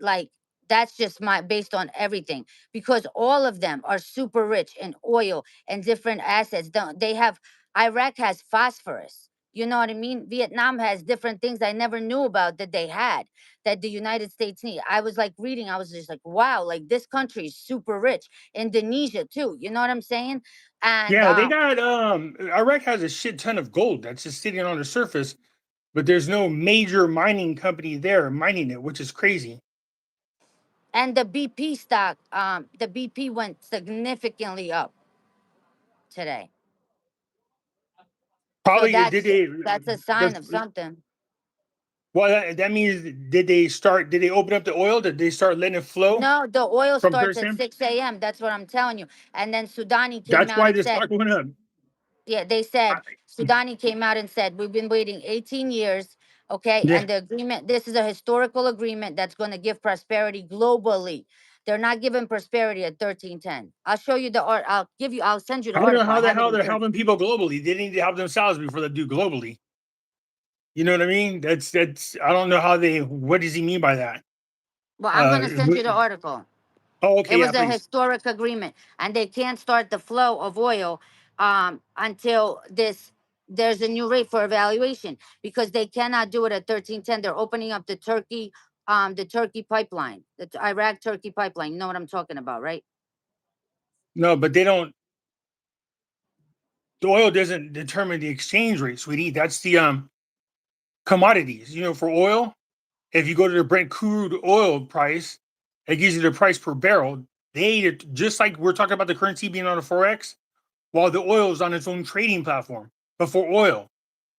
like, that's just my based on everything, because all of them are super rich in oil and different assets. They have, Iraq has phosphorus. You know what I mean? Vietnam has different things I never knew about that they had, that the United States need. I was like reading, I was just like, wow, like this country is super rich. Indonesia too, you know what I'm saying? And yeah, they got Iraq has a shit ton of gold that's just sitting on the surface, but there's no major mining company there mining it, which is crazy. the BP stock, the BP went significantly up today. So Probably did they that's a sign of something. well that means did they open up the oil? Did they start letting it flow No, the oil from starts at Thursday? 6 a.m. That's what I'm telling you. And then Sudani came That's out why and the said, stock went up. yeah, they said, Sudani came out and said, we've been waiting 18 years, okay? Yeah. And the agreement, this is a historical agreement that's going to give prosperity globally. They're not giving prosperity at 1310. I'll show you the art. I'll send you the I don't know article. how I the have it hell in they're print. helping people globally. They need to help themselves before they do globally. You know what I mean? That's I don't know how they what does he mean by that? Well, I'm going Uh to send you the article. oh okay, It yeah, was a please. historic agreement, and they can't start the flow of oil until there's a new rate for evaluation, because they cannot do it at 1310. They're opening up the Turkey pipeline, the Iraq Turkey pipeline. You know what I'm talking about, right? No, but they don't the oil doesn't determine the exchange rate, sweetie. That's the commodities. You know, for oil, if you go to the Brent crude oil price, it gives you the price per barrel. They just like we're talking about the currency being on a forex, while the oil is on its own trading platform. But for oil,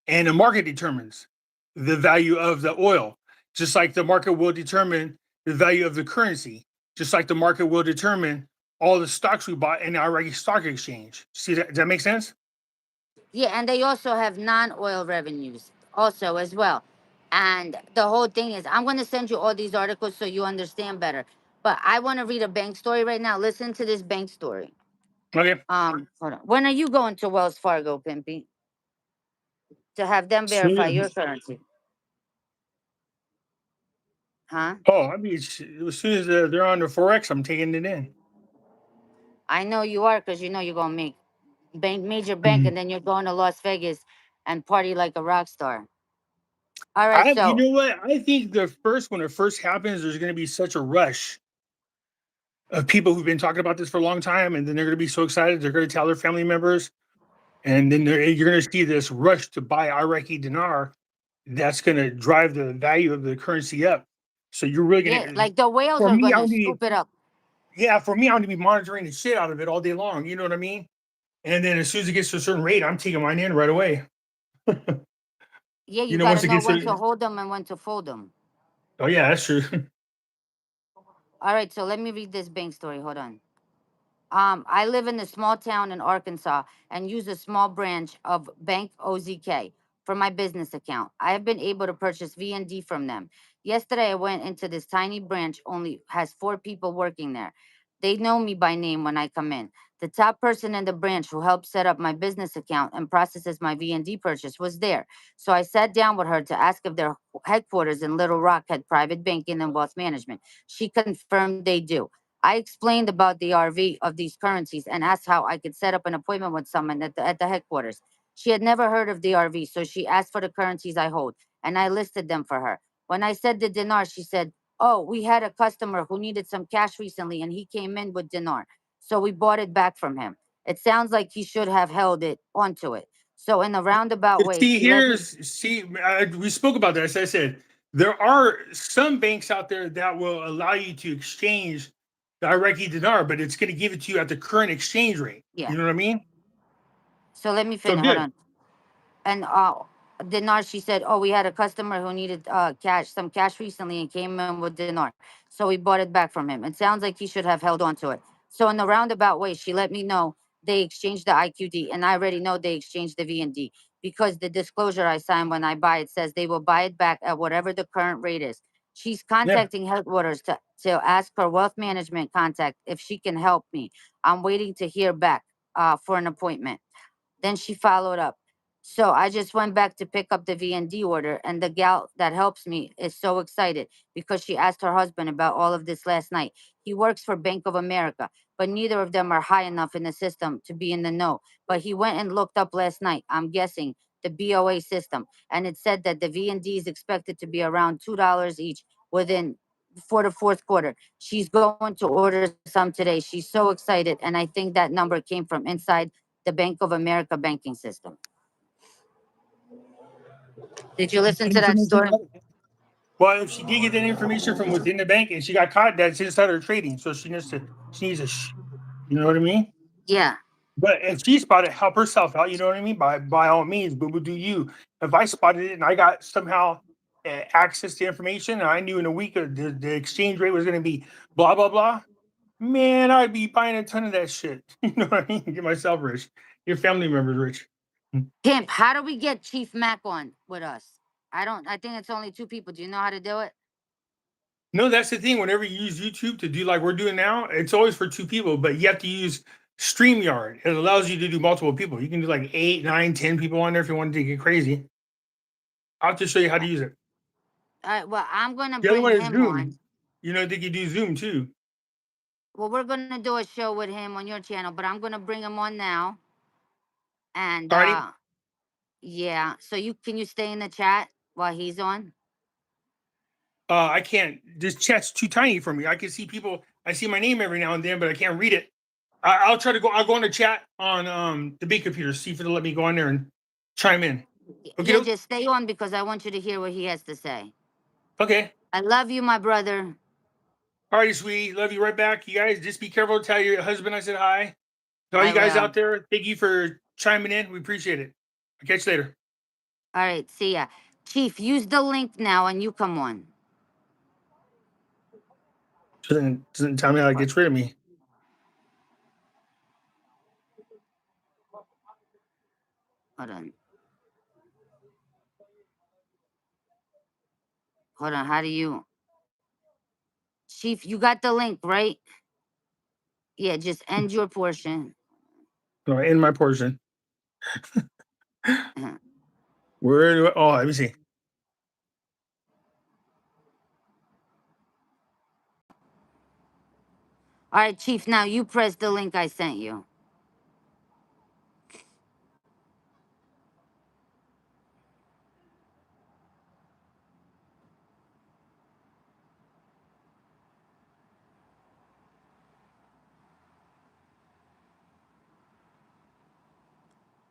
and the market determines the value of the oil, just like the market will determine the value of the currency, just like the market will determine all the stocks we bought in the Iraqi stock exchange. See that? Does that make sense? Yeah, and they also have non-oil revenues also as well. And the whole thing is, I'm going to send you all these articles so you understand better. But I want to read a bank story right now. Listen to this bank story. Okay. Hold on. When are you going to Wells Fargo, Pimpy, to have them verify your currency? Huh? Oh, I mean, as soon as they're on the forex, I'm taking it in. I know you are, because you know you're gonna make major bank, and then you're going to Las Vegas and party like a rock star. All right, You so know what? I think when it first happens, there's going to be such a rush of people who've been talking about this for a long time, and then they're going to be so excited. They're going to tell their family members, and then you're going to see this rush to buy Iraqi dinar. That's going to drive the value of the currency up. So you're really going yeah, to, like the whales for are me, gonna scoop it up. for me, I'm going to be monitoring the shit out of it all day long. You know what I mean? And then as soon as it gets to a certain rate, I'm taking mine in right away. Yeah, You you know, got to once it know gets when to to, hold them and when to fold them. oh yeah, that's true. All right, so let me read this bank story. Hold on. I live in a small town in Arkansas and use a small branch of Bank OZK for my business account. I have been able to purchase VND from them. Yesterday, I went into this tiny branch, only has 4 people working there. They know me by name when I come in. The top person in the branch who helped set up my business account and processes my VND purchase was there. So I sat down with her to ask if their headquarters in Little Rock had private banking and wealth management. She confirmed they do. I explained about the RV of these currencies and asked how I could set up an appointment with someone at the headquarters. She had never heard of the RV, so she asked for the currencies I hold, and I listed them for her. When I said the dinar, she said, "Oh, we had a customer who needed some cash recently, and he came in with dinar, so we bought it back from him. It sounds like he should have held it onto it." So in a roundabout way, See, she let me. we spoke about that. As I said, there are some banks out there that will allow you to exchange the Iraqi dinar, but it's going to give it to you at the current exchange rate. Yeah. You know what I mean? So let me So finish. Hold good. on. And dinar, she said, "Oh, we had a customer who needed some cash recently, and came in with dinar, so we bought it back from him. It sounds like he should have held on to it." So in a roundabout way, she let me know they exchanged the IQD, and I already know they exchanged the VND because the disclosure I signed when I buy it says they will buy it back at whatever the current rate is. She's contacting headquarters to ask her wealth management contact if she can help me. I'm waiting to hear back for an appointment. Then she followed up. So I just went back to pick up the VND order, and the gal that helps me is so excited because she asked her husband about all of this last night. He works for Bank of America, but neither of them are high enough in the system to be in the know. But he went and looked up last night, I'm guessing, the BOA system, and it said that the VND is expected to be around $2 each within for the fourth quarter. She's going to order some today. She's so excited, and I think that number came from inside the Bank of America banking system. Did you listen to that story? Well, if she did get that information from within the bank and she got caught, that's insider trading. So she needs to, you know what I mean? Yeah. But if she spotted, help herself out. You know what I mean? By all means, boo boo, do you? If I spotted it and I got somehow access to information, and I knew in a week the exchange rate was going to be blah blah blah, man, I'd be buying a ton of that shit. You know what I mean? Get myself rich, your family members rich. Pimp, how do we get Chief Mac on with us? I think it's only 2 people. Do you know how to do it? No, that's the thing. Whenever you use YouTube to do like we're doing now, it's always for 2 people, but you have to use StreamYard. It allows you to do multiple people. You can do like 8, 9, 10 people on there if you want to get crazy. I'll have to show you how to use it. All right, well, I'm going to The other bring one is him Zoom. on. You know, they could do Zoom too. Well, we're going to do a show with him on your channel, but I'm going to bring him on now. And yeah, so can you stay in the chat while he's on? I can't. This chat's too tiny for me. I can see people. I see my name every now and then, but I can't read it. I'll try to go. I'll go on the chat on the big computer. See if it'll let me go on there and chime in. Okay. Yeah, just stay on because I want you to hear what he has to say. Okay. I love you, my brother. All right, sweetie. Love you right back. You guys just be careful. Tell your husband I said hi. To all you guys out there, thank you for chiming in. We appreciate it. I'll catch you later. All right, see ya. Chief, use the link now and you come on. Doesn't tell me how to get rid of me. Hold on. Hold on, how do you? Chief, you got the link, right? Yeah, just end your portion. All right, in my portion. Where do let me see. All right, Chief, now you press the link I sent you.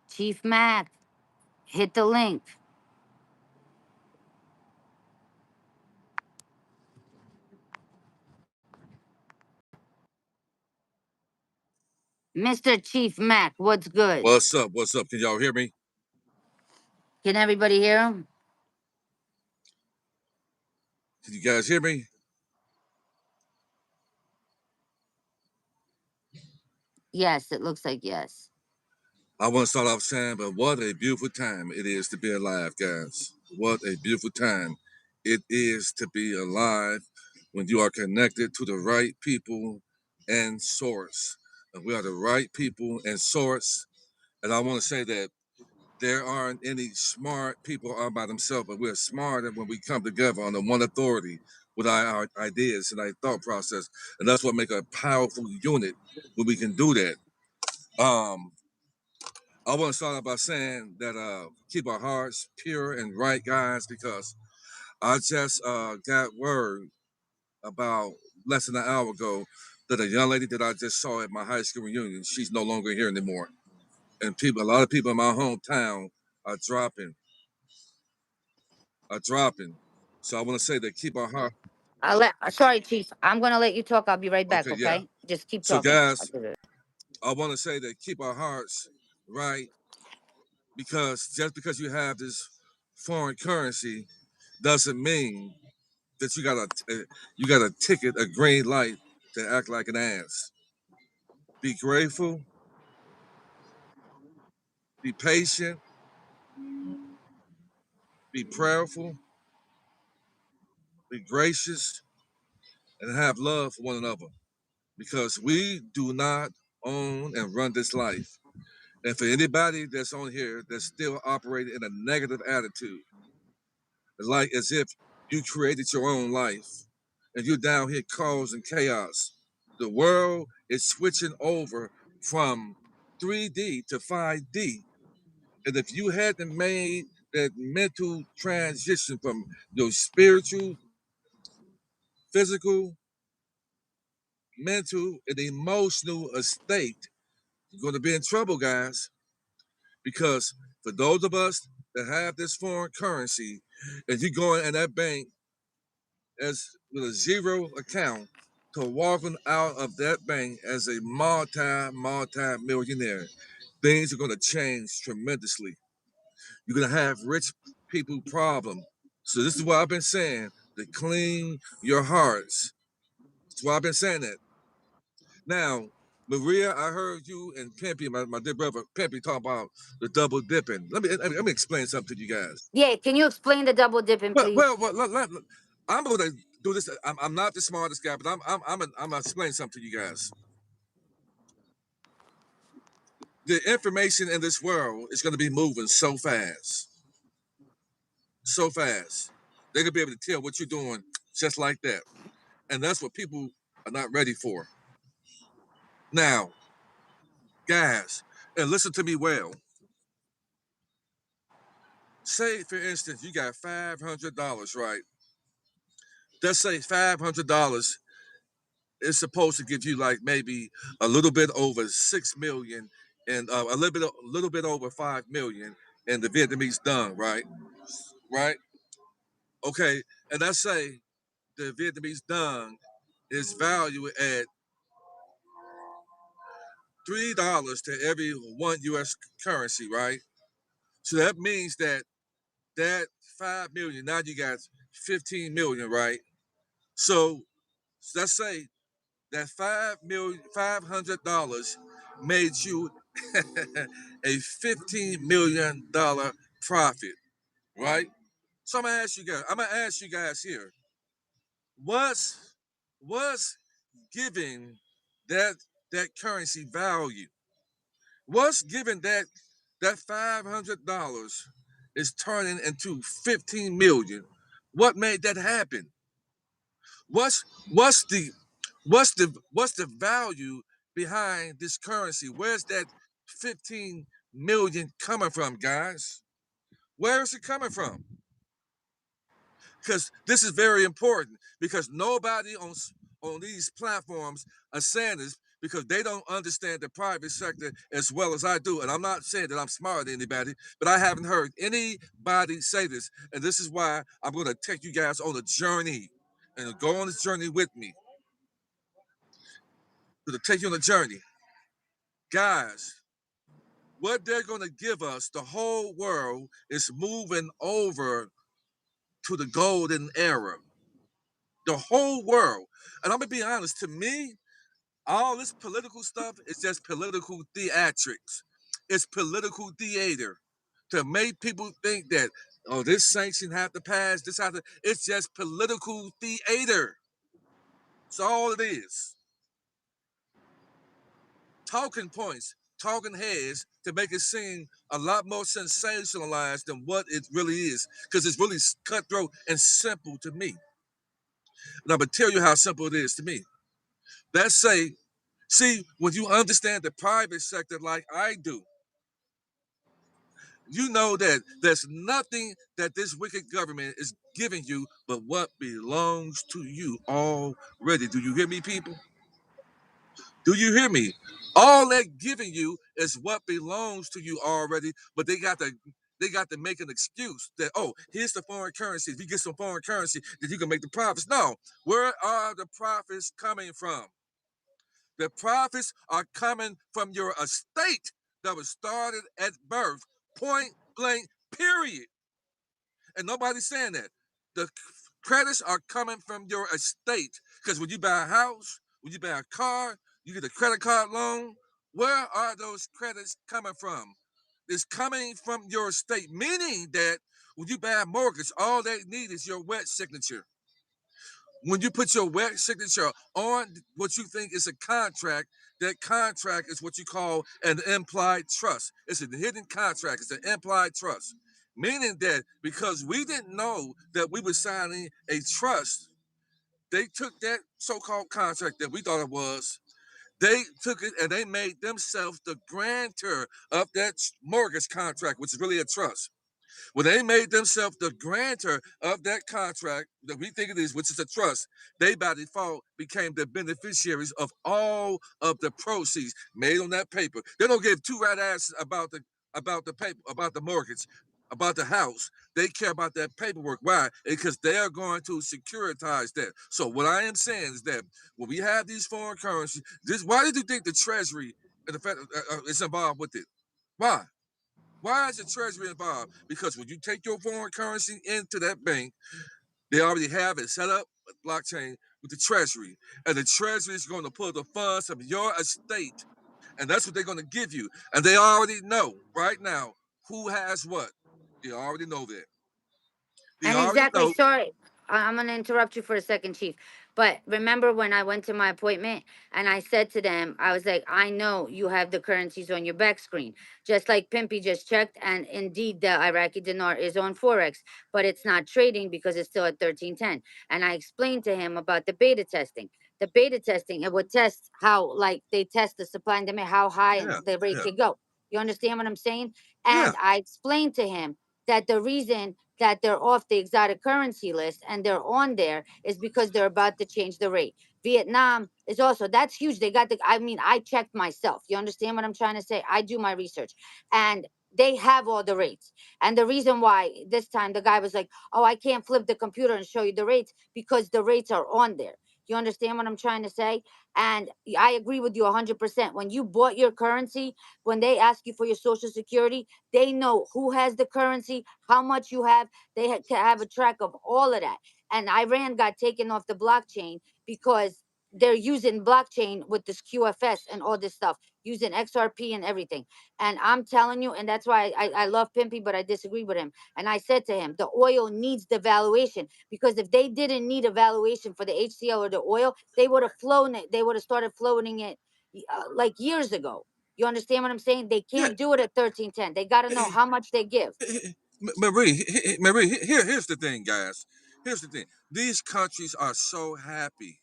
Chief Mac, hit the link. Mr. Chief Mac, what's good? What's up? What's up? Can y'all hear me? Can everybody hear him? Can you guys hear me? Yes, it looks like yes. I want to start off saying, but what a beautiful time it is to be alive, guys. What a beautiful time it is to be alive when you are connected to the right people and source. And we are the right people and source. And I want to say that there aren't any smart people all by themselves, but we're smarter when we come together on the one authority with our ideas and our thought process. And that's what makes a powerful unit when we can do that. I want to start out by saying that keep our hearts pure and right, guys, because I just got word about less than an hour ago that a young lady that I just saw at my high school reunion, she's no longer here anymore. And a lot of people in my hometown are dropping. So I want to say that keep our heart. Sorry, Chief. I'm gonna let you talk. I'll be right back. Okay, yeah. Okay, just keep So talking. guys, I want to say that keep our hearts right, because just because you have this foreign currency doesn't mean that you got a ticket, a green light to act like an ass. Be grateful, be patient, be prayerful, be gracious, and have love for one another. Because we do not own and run this life. And for anybody that's on here that's still operating in a negative attitude, like as if you created your own life and you're down here causing chaos. The world is switching over from 3D to 5D. And if you hadn't made that mental transition from your spiritual, physical, mental, and emotional estate, you're going to be in trouble, guys. Because for those of us that have this foreign currency, if you go in that bank as with a zero account to walking out of that bank as a multi-millionaire, things are going to change tremendously. You're going to have rich people problem. So this is what I've been saying, to clean your hearts. That's why I've been saying that. Now, Maria, I heard you and Pimpy, my dear brother Pimpy, talk about the double dipping. Let me explain something to you guys. Yeah, can you explain the double dipping, please? I'm going to do this. I'm not the smartest guy, but I'm gonna explain something to you guys. The information in this world is going to be moving so fast, so fast. They're gonna be able to tell what you're doing just like that, and that's what people are not ready for. Now, guys, and listen to me well. Say, for instance, you got $500, right? Let's say $500 is supposed to give you like maybe a little bit over 6 million and a little bit over 5 million in the Vietnamese dong, right? Right? Okay, and let's say the Vietnamese dong is valued at $3 to every one U.S. currency, right? So that means that 5 million, now you got 15 million, right? So let's say that $500 made you a $15 million profit, right? So I'm gonna ask you guys here, what's giving that currency value? What's giving that $500 is turning into 15 million? What made that happen? What's what's the what's the value behind this currency? Where's that 15 million coming from, guys? Where is it coming from? Because this is very important, because nobody on these platforms are saying this, because they don't understand the private sector as well as I do. And I'm not saying that I'm smarter than anybody, but I haven't heard anybody say this. And this is why I'm going to take you guys on a journey, and go on this journey with me. To take you on a journey. Guys, what they're going to give us, the whole world is moving over to the golden era. The whole world. And I'm going to be honest, to me, all this political stuff is just political theatrics. It's political theater to make people think that, oh, this sanction have to pass, this have to, it's just political theater. That's all it is. Talking points, talking heads to make it seem a lot more sensationalized than what it really is, because it's really cutthroat and simple to me. And I'm going to tell you how simple it is to me. Let's say, see, when you understand the private sector like I do, you know that there's nothing that this wicked government is giving you but what belongs to you already. Do you hear me, people? Do you hear me? All they're giving you is what belongs to you already, but they got to make an excuse that, oh, here's the foreign currency. If you get some foreign currency, then you can make the profits. No, where are the profits coming from? The profits are coming from your estate that was started at birth, point blank, period. And nobody's saying that. The credits are coming from your estate. Because when you buy a house, when you buy a car, you get a credit card loan. Where are those credits coming from? is coming from your state, meaning that when you buy a mortgage, all they need is your wet signature. When you put your wet signature on what you think is a contract, that contract is what you call an implied trust. It's a hidden contract. It's an implied trust, meaning that because we didn't know that we were signing a trust, they took that so-called contract that we thought it was. They took it and they made themselves the grantor of that mortgage contract, which is really a trust. When they made themselves the grantor of that contract that we think it is, which is a trust, they by default became the beneficiaries of all of the proceeds made on that paper. They don't give two rat asses about the paper, about the mortgage, about the house. They care about that paperwork. Why? Because they are going to securitize that. So what I am saying is that when we have these foreign currencies, why did you think the Treasury and the Fed is involved with it? Why? Why is the Treasury involved? Because when you take your foreign currency into that bank, they already have it set up with blockchain with the Treasury. And the Treasury is going to pull the funds from your estate. And that's what they're going to give you. And they already know right now who has what. They already know that. They And already exactly, know. sorry, I'm going to interrupt you for a second, Chief. But remember when I went to my appointment and I said to them, I was like, I know you have the currencies on your back screen, just like Pimpy just checked. And indeed, the Iraqi dinar is on Forex, but it's not trading because it's still at 1310. And I explained to him about the beta testing. The beta testing, it would test how, like, they test the supply and demand, how high Yeah, the rate yeah, could go. You understand what I'm saying? yeah. And I explained to him that the reason that they're off the exotic currency list and they're on there is because they're about to change the rate. Vietnam is also, that's huge. They got the, I mean, I checked myself. You understand what I'm trying to say? I do my research and they have all the rates. And the reason why this time the guy was like, oh, I can't flip the computer and show you the rates because the rates are on there. You understand what I'm trying to say? And I agree with you 100%. When you bought your currency, when they ask you for your social security, they know who has the currency, how much you have. They can have a track of all of that. And Iran got taken off the blockchain because they're using blockchain with this QFS and all this stuff, using XRP and everything. And I'm telling you, and that's why I love Pimpy, but I disagree with him. And I said to him, the oil needs the valuation because if they didn't need a valuation for the HCL or the oil, they would have flown it. They would have started floating it like years ago. You understand what I'm saying? They Yeah. can't do it at 1310. They got to know how much they give. Marie, here's the thing, guys. Here's the thing. These countries are so happy.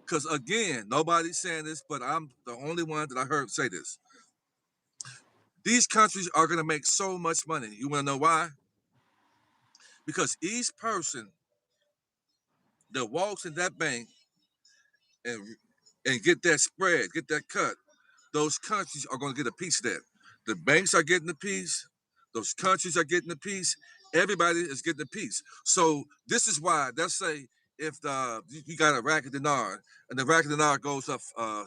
Because again, nobody's saying this, but I'm the only one that I heard say this. These countries are going to make so much money. You want to know why? Because each person that walks in that bank and get that spread, get that cut, those countries are going to get a piece of that. The banks are getting a piece. Those countries are getting a piece. Everybody is getting a piece. So this is why, let's say, if you got a racket dinar and the racket dinar goes up,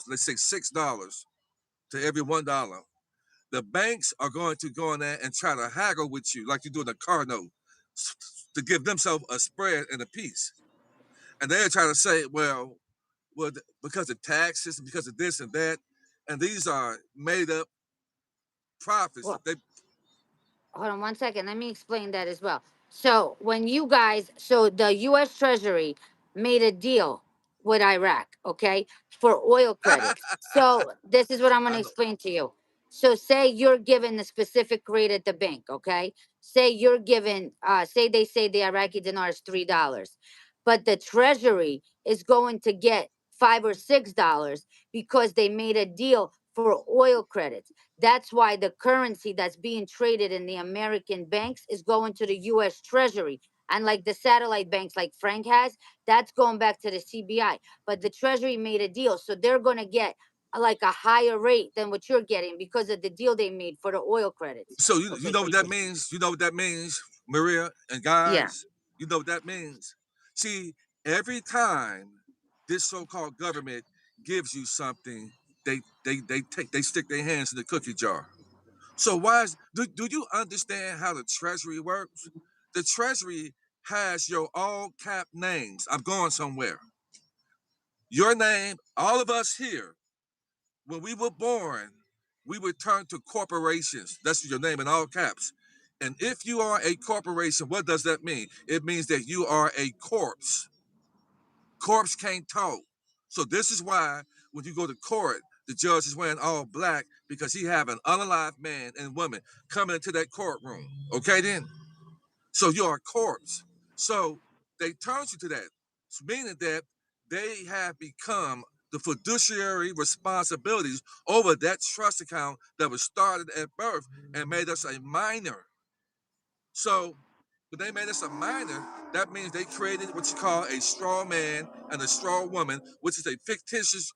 let's say $6 to every $1, the banks are going to go in there and try to haggle with you like you do in a car note to give themselves a spread and a piece. And they're trying to say, well, because of taxes, because of this and that, and these are made up profits. Well, hold on 1 second. Let me explain that as well. So when you guys, so the U.S. Treasury made a deal with Iraq, okay, for oil credits. So this is what I'm going to explain to you. So say you're given a specific rate at the bank, okay? Say you're given, say they say the Iraqi dinar is $3, but the Treasury is going to get $5 or $6 because they made a deal for oil credits. That's why the currency that's being traded in the American banks is going to the US Treasury. And like the satellite banks like Frank has, that's going back to the CBI. But the Treasury made a deal. So they're going to get like a higher rate than what you're getting because of the deal they made for the oil credits. So you Okay, know what that continue. means? You know what that means, Maria and Yeah. guys? You know what that means? See, every time this so-called government gives you something, they stick their hands in the cookie jar. So do you understand how the Treasury works? The Treasury has your all cap names. I'm going somewhere. Your name, all of us here, when we were born, we would turn to corporations. That's your name in all caps. And if you are a corporation, what does that mean? It means that you are a corpse. Corpse can't talk. So this is why when you go to court, the judge is wearing all black because he have an unalive man and woman coming into that courtroom. Okay then? So you're a corpse. So they turn you to that, meaning that they have become the fiduciary responsibilities over that trust account that was started at birth and made us a minor. So when they made us a minor, that means they created what you call a straw man and a straw woman, which is a fictitious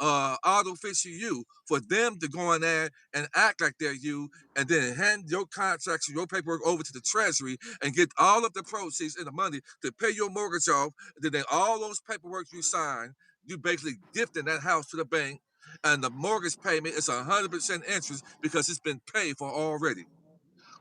artificial you for them to go in there and act like they're you and then hand your contracts and your paperwork over to the Treasury and get all of the proceeds and the money to pay your mortgage off. And then all those paperwork you sign, you basically gifting that house to the bank, and the mortgage payment is 100% interest because it's been paid for already.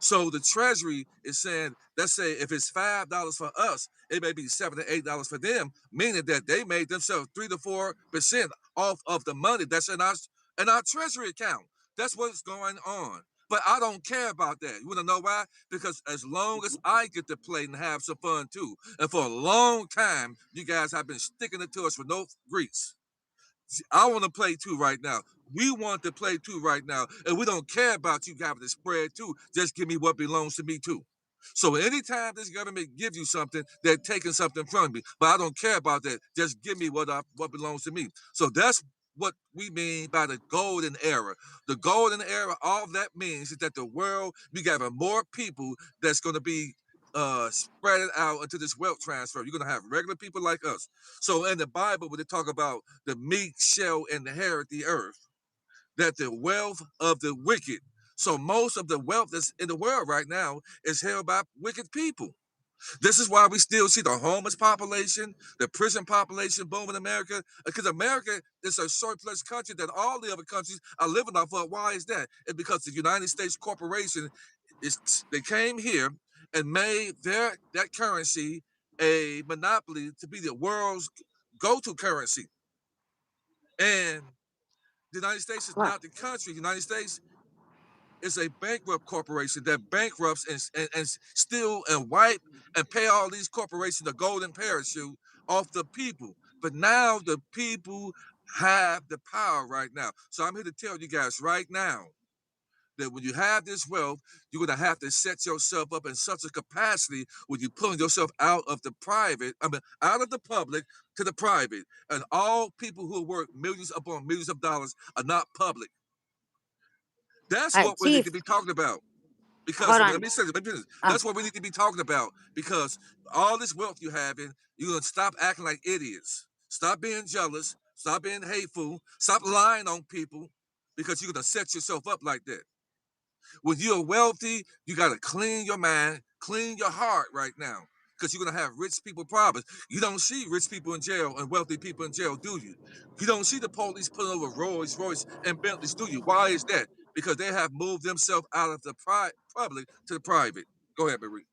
So the Treasury is saying, let's say if it's $5 for us, it may be $7 to $8 for them, meaning that they made themselves 3 to 4% off of the money that's in our Treasury account. That's what's going on. But I don't care about that. You want to know why? Because as long as I get to play and have some fun too, and for a long time, you guys have been sticking it to us with no grease. I want to play too right now. We want to play too right now, and we don't care about you having to spread too. Just give me what belongs to me too. So anytime this government gives you something, they're taking something from me. But I don't care about that. Just give me what belongs to me. So that's what we mean by the golden era. The golden era, all that means is that the world, we got more people that's going to be spread it out into this wealth transfer. You're going to have regular people like us. So in the Bible, when they talk about the meek shall inherit the earth, that the wealth of the wicked. So most of the wealth that's in the world right now is held by wicked people. This is why we still see the homeless population, the prison population boom in America, because America is a surplus country that all the other countries are living off of. Why is that? It's because the United States corporation they came here and made that currency a monopoly to be the world's go-to currency. And the United States is not the country. The United States is a bankrupt corporation that bankrupts and steal and wipe and pay all these corporations the golden parachute off the people. But now the people have the power right now. So I'm here to tell you guys right now that when you have this wealth, you're going to have to set yourself up in such a capacity where you're pulling yourself out of the out of the public to the private. And all people who work millions upon millions of dollars are not public. That's what we need to be talking about. Because let me say this, that's what we need to be talking about. Because all this wealth you have, you're going to stop acting like idiots. Stop being jealous. Stop being hateful. Stop lying on people because you're going to set yourself up like that. When you're wealthy, you got to clean your mind, clean your heart right now, because you're going to have rich people problems. You don't see rich people in jail and wealthy people in jail, do you? You don't see the police pulling over Rolls Royce and Bentleys, do you? Why is that? Because they have moved themselves out of the public to the private. Go ahead, Marie.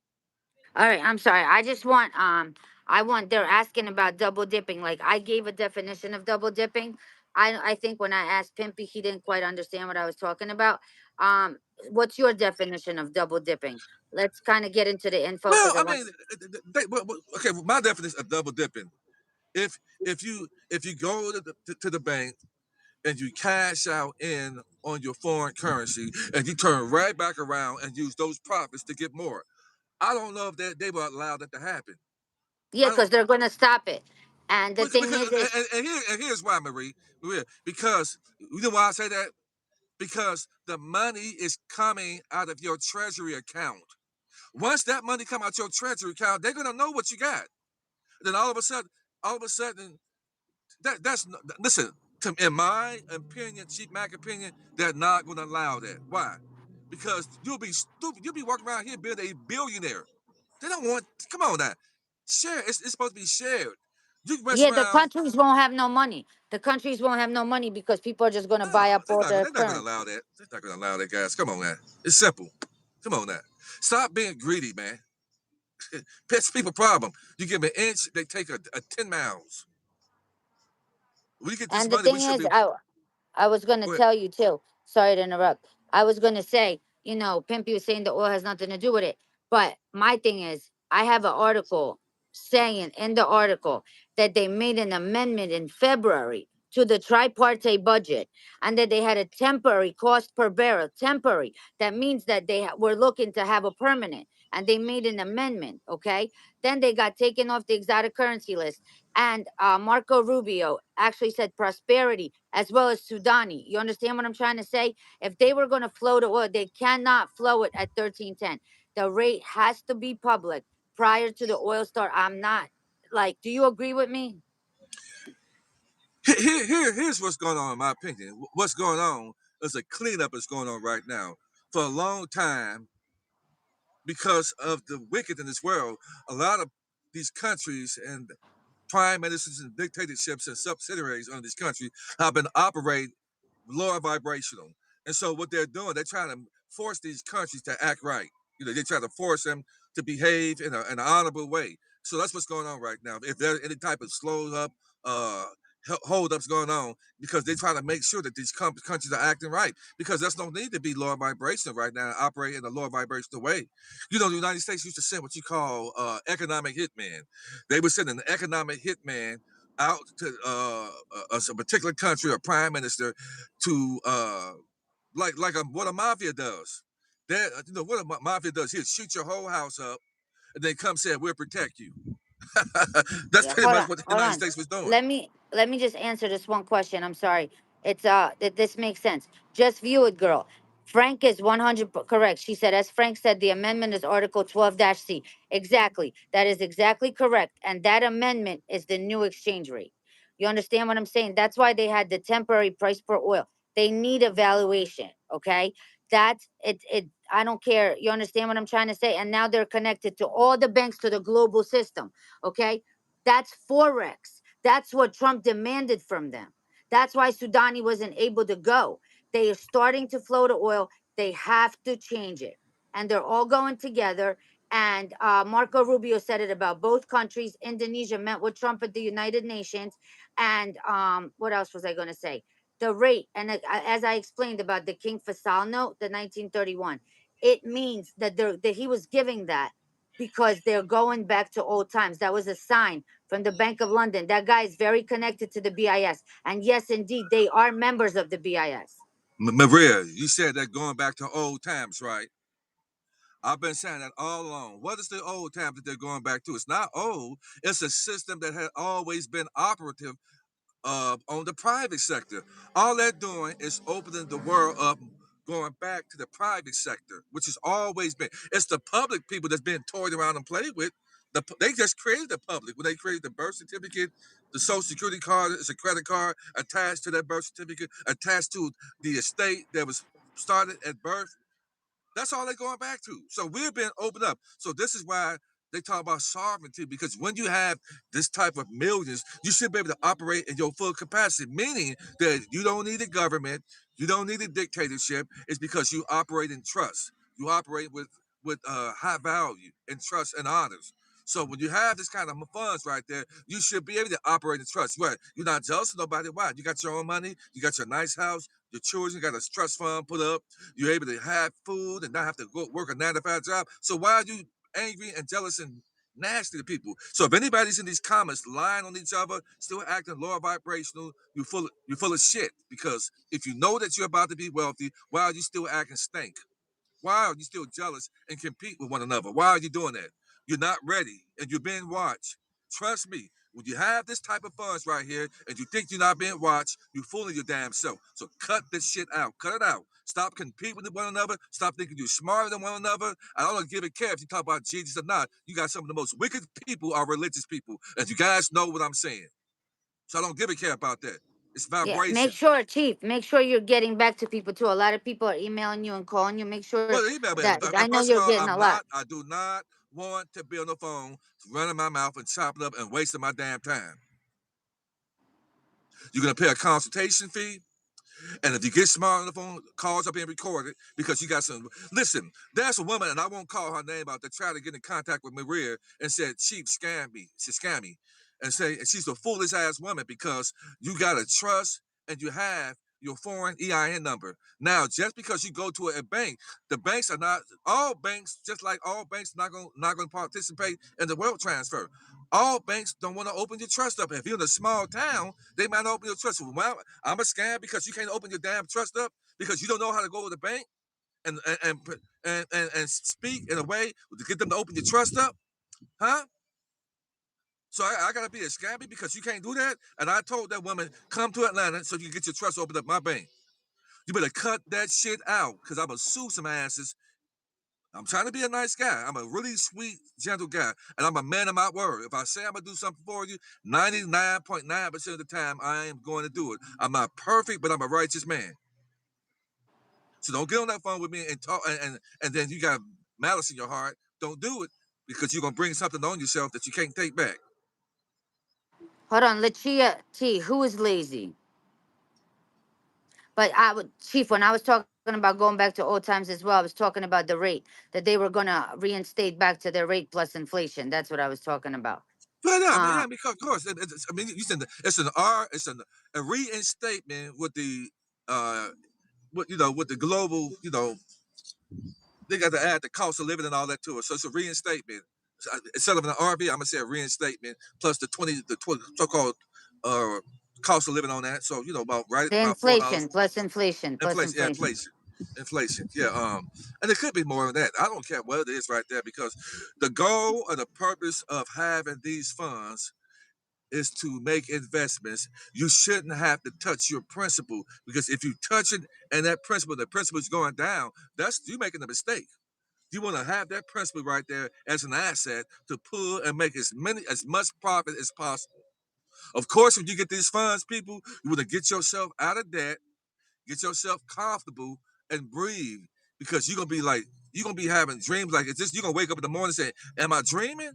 All right, I'm sorry. They're asking about double dipping. Like I gave a definition of double dipping. I think when I asked Pimpy, he didn't quite understand what I was talking about. What's your definition of double dipping? Let's kind of get into the info. Well, I mean, okay. My definition of double dipping: if you go to the bank and you cash out in on your foreign currency and you turn right back around and use those profits to get more, I don't know if they will allow that to happen. Yeah, because they're going to stop it. And the thing is, here's why, Maria, because you know why I say that? Because the money is coming out of your Treasury account. Once that money come out your Treasury account, they're gonna know what you got. Then all of a sudden, that's listen. In my opinion, Chief Mac opinion, they're not gonna allow that. Why? Because you'll be stupid. You'll be walking around here being a billionaire. They don't want. Come on now, share. It's supposed to be shared. You mess yeah, the around. countries won't have no money. The countries won't have no money because people are just going to buy up all their They're not gonna allow that. They're not gonna allow that, guys. Come on now. It's simple. Come on now. Stop being greedy, man. Pets people problem. You give them an inch, they take a 10 miles. We get this And the money, we thing should is, be. I was going to tell you too. Sorry to interrupt. I was gonna say, you know, Pimpy was saying the oil has nothing to do with it. But my thing is, I have an article saying in the article that they made an amendment in February to the tripartite budget, and that they had a temporary cost per barrel, temporary. That means that they were looking to have a permanent, and they made an amendment, okay? Then they got taken off the exotic currency list. And Marco Rubio actually said prosperity as well as Sudani. You understand what I'm trying to say? If they were going to flow the oil, they cannot flow it at 13.10. The rate has to be public prior to the oil start. I'm not like, do you agree with me? Here's what's going on, in my opinion. What's going on is a cleanup is going on right now. For a long time, because of the wicked in this world, a lot of these countries and prime ministers and dictatorships and subsidiaries of this country have been operating lower vibrational. And so what they're doing, they're trying to force these countries to act right. You know, they try to force them to behave in an honorable way. So that's what's going on right now. If there's any type of slow up, uh, hold ups going on, because they try to make sure that these countries are acting right. Because there's no need to be lower vibrational right now and operate in a lower vibrational way. You know, the United States used to send what you call economic hitman. They would send an economic hitman out to a particular country or prime minister to what a mafia does. That you know what a mafia does. He'll shoot your whole house up, and then come say, "We'll protect you." That's Yeah, pretty hold much on, what the hold United on. States was doing. Let me just answer this one question. I'm sorry. It's that this makes sense. Just view it, girl. Frank is 100 correct. She said, as Frank said, the amendment is Article 12-C. Exactly. That is exactly correct. And that amendment is the new exchange rate. You understand what I'm saying? That's why they had the temporary price per oil. They need evaluation. Okay. That's it. I don't care. You understand what I'm trying to say? And now they're connected to all the banks, to the global system. Okay. That's Forex. That's what Trump demanded from them. That's why Sudani wasn't able to go. They are starting to flow the oil. They have to change it. And they're all going together. And Marco Rubio said it about both countries. Indonesia met with Trump at the United Nations. And what else was I going to say? The rate. And as I explained about the King Faisal note, the 1931, it means that he was giving that because they're going back to old times. That was a sign from the Bank of London. That guy is very connected to the BIS. And yes, indeed, they are members of the BIS. Maria, you said that going back to old times, right? I've been saying that all along. What is the old times that they're going back to? It's not old. It's a system that had always been operative on the private sector. All they're doing is opening the world up, going back to the private sector, which has always been. It's the public people that's been toyed around and played with. They just created the public when they created the birth certificate. The social security card is a credit card attached to that birth certificate, attached to the estate that was started at birth. That's all they're going back to. So we've been opened up. So this is why they talk about sovereignty, because when you have this type of millions, you should be able to operate in your full capacity, meaning that you don't need a government, you don't need a dictatorship. It's because you operate in trust. You operate with high value and trust and honors. So when you have this kind of funds right there, you should be able to operate in trust. What? You're not jealous of nobody. Why? You got your own money. You got your nice house. Your children got a trust fund put up. You're able to have food and not have to go work a 9-to-5 job. So why are you angry and jealous and nasty to people? So if anybody's in these comments lying on each other, still acting lower vibrational, you're full of shit. Because if you know that you're about to be wealthy, why are you still acting stank? Why are you still jealous and compete with one another? Why are you doing that? You're not ready and you're being watched. Trust me, when you have this type of funds right here and you think you're not being watched, you're fooling your damn self. So cut this shit out. Cut it out. Stop competing with one another. Stop thinking you're smarter than one another. I don't give a care if you talk about Jesus or not. You got some of the most wicked people are religious people. And you guys know what I'm saying. So I don't give a care about that. It's Yeah, make vibration. sure, Chief, make sure you're getting back to people too. A lot of people are emailing you and calling you. Make sure Well, email me. that I know First of you're all, getting a lot. I do not want to be on the phone, running my mouth and chopping up and wasting my damn time. You're gonna pay a consultation fee, and if you get smart on the phone, calls are being recorded because you got some. Listen, there's a woman, and I won't call her name out, that tried to get in contact with Maria and said, "Chief scammed me." She scammed me, and she's a foolish ass woman because you gotta trust and you your foreign EIN number. Now, just because you go to a bank, the banks are not all banks, just like all banks, not gonna participate in the wealth transfer. All banks don't want to open your trust up. If you're in a small town, they might not open your trust. Well, I'm a scam because you can't open your damn trust up because you don't know how to go to the bank and and speak in a way to get them to open your trust up, huh? So I gotta be a scammy because you can't do that. And I told that woman, come to Atlanta so you can get your trust opened up my bank. You better cut that shit out because I'm gonna sue some asses. I'm trying to be a nice guy. I'm a really sweet, gentle guy, and I'm a man of my word. If I say I'm gonna do something for you, 99.9% of the time I am going to do it. I'm not perfect, but I'm a righteous man. So don't get on that phone with me and talk, and then you got malice in your heart. Don't do it because you're gonna bring something on yourself that you can't take back. Hold on, Lachia T. Who is lazy? But Chief, when I was talking about going back to old times as well, I was talking about the rate that they were gonna reinstate back to their rate plus inflation. That's what I was talking about. But yeah, because of course, I mean, you said it's a reinstatement with the with the global, they got to add the cost of living and all that to it. So it's a reinstatement. So instead of an RV, I'm gonna say a reinstatement plus the 20 so-called uh cost of living on that. So about The about $4. inflation plus inflation plus Inflation, yeah, inflation. inflation, yeah. And it could be more than that. I don't care what it is right there because the goal and the purpose of having these funds is to make investments. You shouldn't have to touch your principal because if you touch it and the principal is going down, that's you making a mistake. You want to have that principal right there as an asset to pull and make as much profit as possible. Of course, when you get these funds, people, you want to get yourself out of debt, get yourself comfortable, and breathe because you're gonna be having dreams like it's just you're gonna wake up in the morning and say, "Am I dreaming?"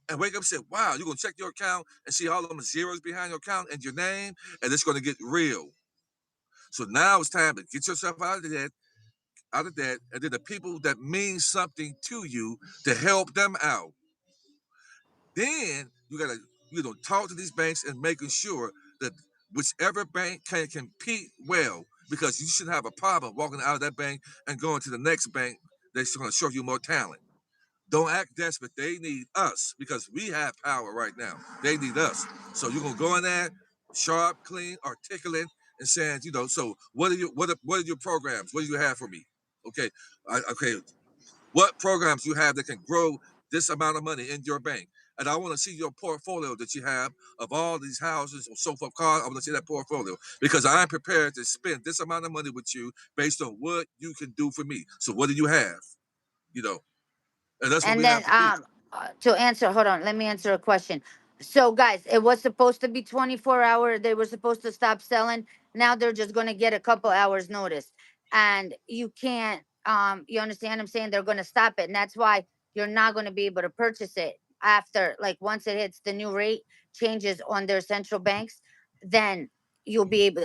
And wake up and say, wow, you're gonna check your account and see all of them zeros behind your account and your name, and it's gonna get real. So now it's time to get yourself out of that, and then the people that mean something to you to help them out. Then you gotta, talk to these banks and making sure that whichever bank can compete well, because you shouldn't have a problem walking out of that bank and going to the next bank that's gonna show you more talent. Don't act desperate. They need us because we have power right now. They need us. So you're gonna go in there, sharp, clean, articulate, and saying, so what are your programs? What do you have for me? Okay, okay. What programs you have that can grow this amount of money in your bank? And I want to see your portfolio that you have of all these houses or so forth cars. I want to see that portfolio because I'm prepared to spend this amount of money with you based on what you can do for me. So what do you have? You know, and that's what And we have then to be. to answer, hold on, let me answer a question. So guys, it was supposed to be 24 hour. They were supposed to stop selling. Now they're just gonna get a couple hours notice. And you can't you understand what I'm saying? They're gonna stop it. And that's why you're not gonna be able to purchase it after, like, once it hits the new rate changes on their central banks, then you'll be able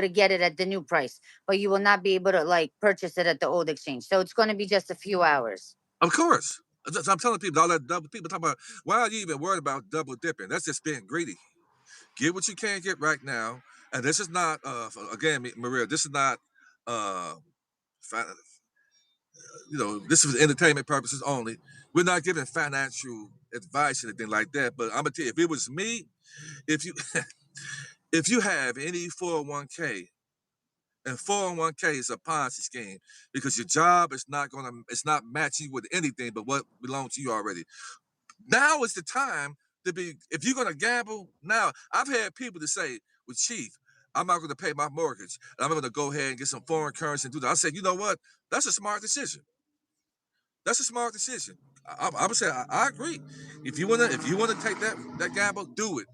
to get it at the new price, but you will not be able to like purchase it at the old exchange. So it's gonna be just a few hours. Of course. I'm telling people all that double people talking about why are you even worried about double dipping? That's just being greedy. Get what you can get right now. And this is not again, Maria, this is not this is entertainment purposes only. We're not giving financial advice or anything like that. But I'm gonna tell you, if it was me, if you if you have any 401k, and 401k is a Ponzi scheme because your job is it's not matching with anything but what belongs to you already. Now is the time to be, if you're gonna gamble, now I've had people to say, well, Chief, I'm not gonna pay my mortgage and I'm gonna go ahead and get some foreign currency and do that. I said, you know what? That's a smart decision. That's a smart decision. I would say I agree. If you wanna take that gamble, do it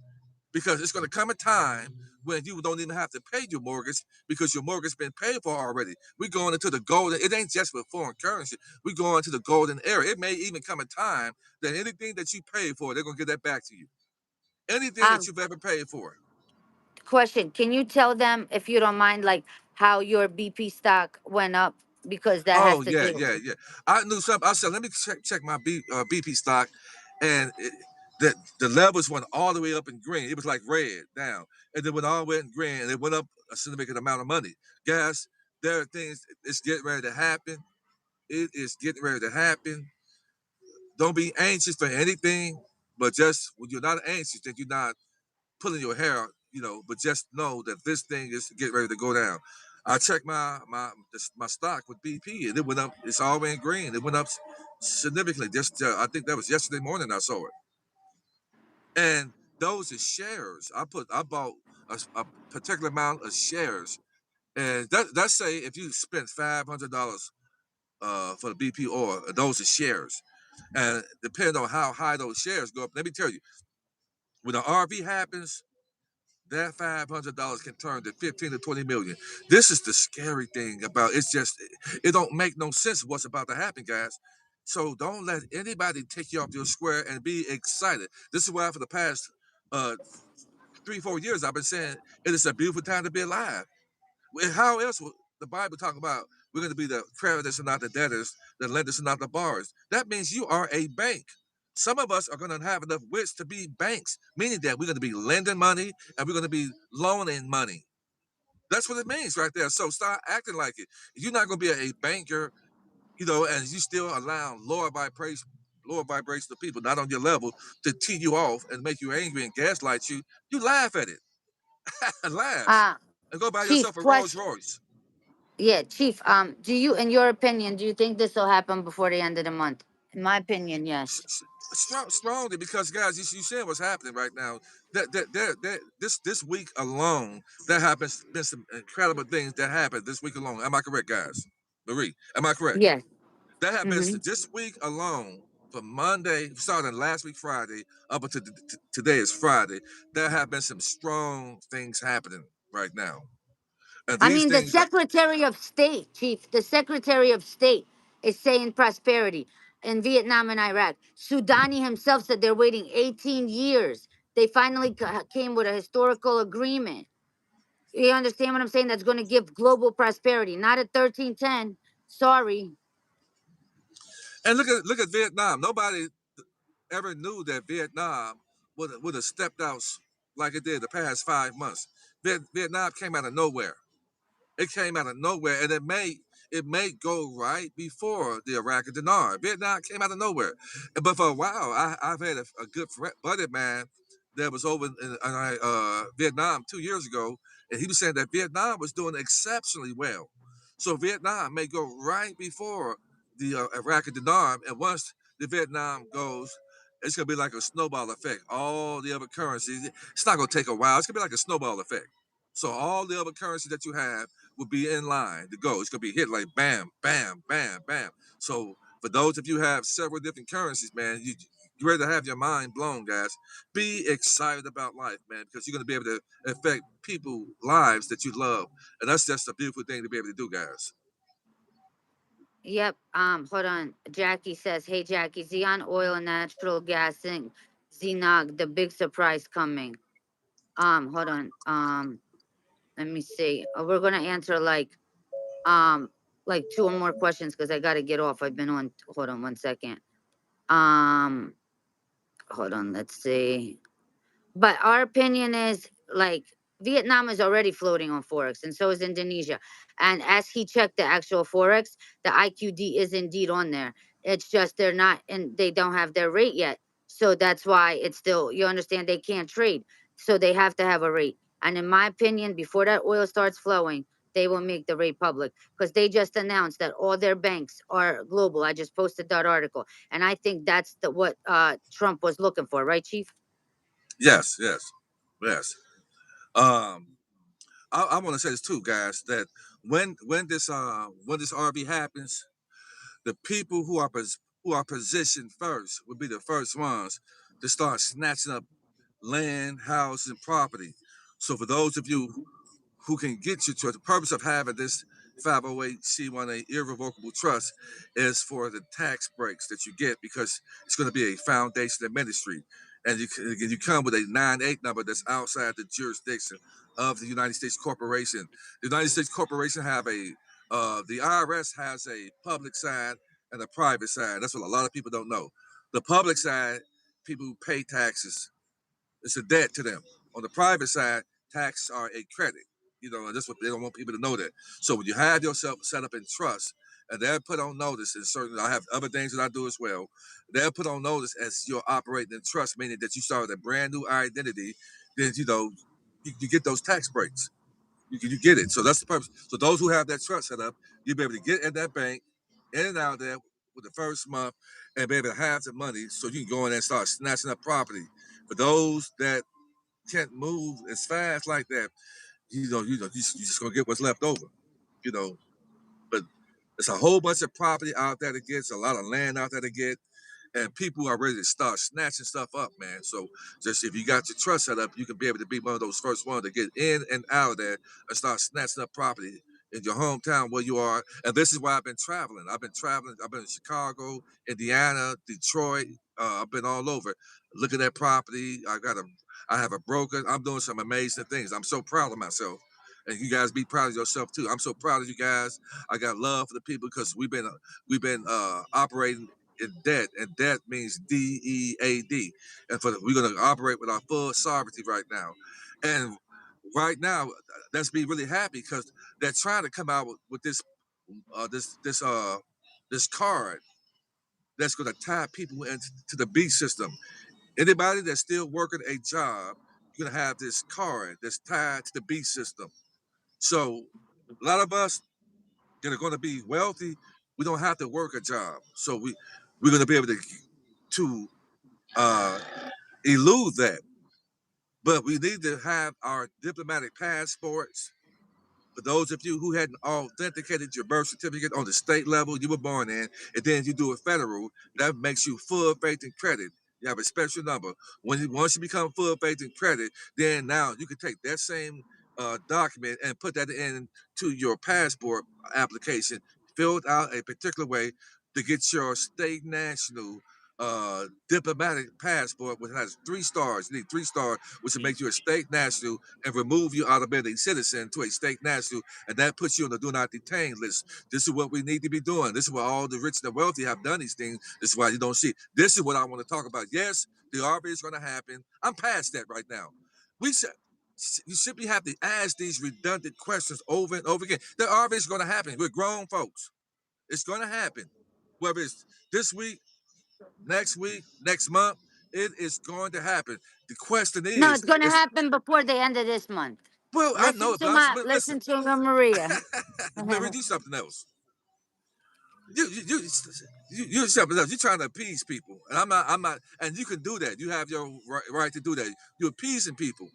because it's going to come a time when you don't even have to pay your mortgage because your mortgage been paid for already. We're going into the golden. It ain't just with foreign currency. We're going into the golden era. It may even come a time that anything that you pay for, they're going to give that back to you. Anything that Um, you've ever paid for. Question: can you tell them, if you don't mind, like how your BP stock went up, because that has Oh to yeah, do. yeah, yeah. I knew something. I said, let me check my BP stock, and the levels went all the way up in green. It was like red down, and then when all went green, and it went up a significant amount of money. Guys, there are things, it's getting ready to happen. It is getting ready to happen. Don't be anxious for anything, but just when you're not anxious, that you're not pulling your hair, but just know that this thing is getting ready to go down. I checked my stock with BP, and it went up. It's all in green. It went up significantly. Just I think that was yesterday morning I saw it. And those are shares. I bought a particular amount of shares, and let's say if you spent $500 for the BP oil, those are shares, and depending on how high those shares go up, let me tell you, when the RV happens, that $500 can turn to 15 to 20 million. This is the scary thing about it's just it don't make no sense what's about to happen, guys. So don't let anybody take you off your square and be excited. This is why for the past 3-4 years I've been saying it is a beautiful time to be alive. How else would the Bible talk about we're going to be the creditors and not the debtors, the lenders and not the borrowers? That means you are a bank. Some of us are going to have enough wits to be banks, meaning that we're going to be lending money and we're going to be loaning money. That's what it means right there. So start acting like it. You're not going to be a banker, and you still allow lower vibration of people not on your level to tee you off and make you angry and gaslight you. You laugh at it. Laugh. And go buy Chief, yourself a Rolls question. Royce. Yeah, Chief. Do you, in your opinion, do you think this will happen before the end of the month? In my opinion, yes. Strongly, because guys, you see what's happening right now. This week alone, there have been some incredible things that happened this week alone. Am I correct, guys? Marie, am I correct? Yes. That have been Mm-hmm. this week alone, from Monday, starting last week Friday, up until today is Friday. There have been some strong things happening right now, and I these mean, the things are. Secretary of State, Chief, the Secretary of State is saying prosperity in Vietnam and Iraq. Soudani himself said they're waiting 18 years. They finally came with a historical agreement. You understand what I'm saying? That's going to give global prosperity, not at 1310. Sorry. And look at Vietnam. Nobody ever knew that Vietnam would have stepped out like it did the past 5 months. Vietnam came out of nowhere. It came out of nowhere, and it may go right before the Iraq and Dinar. Vietnam came out of nowhere, but for a while, I've had a good buddy of mine that was over in Vietnam 2 years ago, and he was saying that Vietnam was doing exceptionally well. So Vietnam may go right before the Iraq and Dinar, and once the Vietnam goes, it's gonna be like a snowball effect. All the other currencies, it's not gonna take a while. It's gonna be like a snowball effect. So all the other currencies that you have will be in line to go. It's gonna be hit like bam, bam, bam, bam. So for those of you who have several different currencies, man, you're ready to have your mind blown, guys. Be excited about life, man, because you're gonna be able to affect people's lives that you love, and that's just a beautiful thing to be able to do, guys. Yep. Hold on. Jackie says, "Hey Jackie, Xeon Oil and Natural Gas Inc. Xenog, the big surprise coming." Hold on. Let me see. We're gonna answer like 2 or more questions because I gotta get off. I've been on. Hold on 1 second. Um, Hold on. Let's see. But our opinion is like Vietnam is already floating on Forex, and so is Indonesia. And as he checked the actual Forex, the IQD is indeed on there. It's just they're not, and they don't have their rate yet. So that's why it's still, you understand, they can't trade. So they have to have a rate. And in my opinion, before that oil starts flowing, they will make the rate public because they just announced that all their banks are global. I just posted that article, and I think that's what Trump was looking for, right, Chief? Yes, yes, yes. Um, I want to say this too, guys, that when this RV happens, the people who are positioned first will be the first ones to start snatching up land, house, and property. So for those of you who can get you to the purpose of having this 508c1a irrevocable trust is for the tax breaks that you get because it's going to be a foundation of ministry. And you come with a 98 number that's outside the jurisdiction of the United States Corporation. The United States Corporation the IRS has a public side and a private side. That's what a lot of people don't know. The public side, people who pay taxes, it's a debt to them. On the private side, taxes are a credit. You know, and that's what they don't want people to know that. So when you have yourself set up in trust, and they're put on notice, and certainly I have other things that I do as well, they're put on notice as you're operating in trust, meaning that you started a brand new identity, then, you know, you get those tax breaks. You get it. So that's the purpose. So those who have that trust set up, you'll be able to get at that bank, in and out there with the first month, and be able to have the money so you can go in there and start snatching up property. For those that can't move as fast like that, you just gonna get what's left over, you know. But there's a whole bunch of property out there to get, it's a lot of land out there to get, and people are ready to start snatching stuff up, man. So just if you got your trust set up, you can be able to be one of those first ones to get in and out of there and start snatching up property in your hometown where you are. And this is why I've been traveling. I've been in Chicago, Indiana, Detroit. I've been all over looking at property. I have a broker. I'm doing some amazing things. I'm so proud of myself. And you guys be proud of yourself too. I'm so proud of you guys. I got love for the people because we've been operating in debt, and debt means DEAD. And we're going to operate with our full sovereignty right now. And right now, let's be really happy because they're trying to come out with this card that's going to tie people into the B system. Anybody that's still working a job, you're going to have this card that's tied to the B system. So a lot of us that are going to be wealthy, we don't have to work a job. So we're going to be able to elude that. But we need to have our diplomatic passports. For those of you who hadn't authenticated your birth certificate on the state level you were born in, and then you do it federal, that makes you full faith and credit. You have a special number. Once you become full faith and credit, then now you can take that same document and put that into your passport application, filled out a particular way to get your state national diplomatic passport, which has 3 stars. You need 3 stars, which will make you a state national and remove you out of being a citizen to a state national, and that puts you on the do not detain list. This is what we need to be doing. This is why all the rich and the wealthy have done these things. This is why you don't see it. This is what I want to talk about. Yes, the RV is going to happen. I'm past that right now. You simply have to ask these redundant questions over and over again. The RV is going to happen. We're grown folks. It's going to happen. Whether it's this week, next week, next month, it is going to happen. The question No, is, it's gonna happen before the end of this month. well, I know it, but listen, Listen to Maria. let me do something else. You're something else. You're trying to appease people, and I'm not, and you can do that. You have your right to do that. You're appeasing people.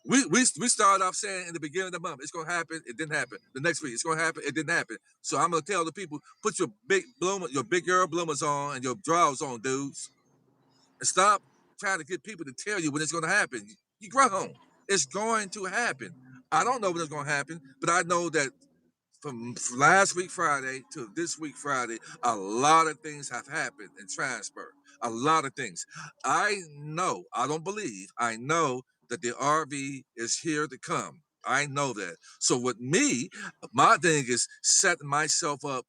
We started off saying in the beginning of the month it's gonna happen. It didn't happen. The next week it's gonna happen. It didn't happen. So I'm gonna tell the people, put your big girl bloomers on and your drawers on, dudes, and stop trying to get people to tell you when it's gonna happen. You grown. It's going to happen. I don't know when it's gonna happen, but I know that from last week Friday to this week Friday, a lot of things have happened and transferred. A lot of things. I know, I don't believe, I know that the RV is here to come. I know that. So with me, my thing is setting myself up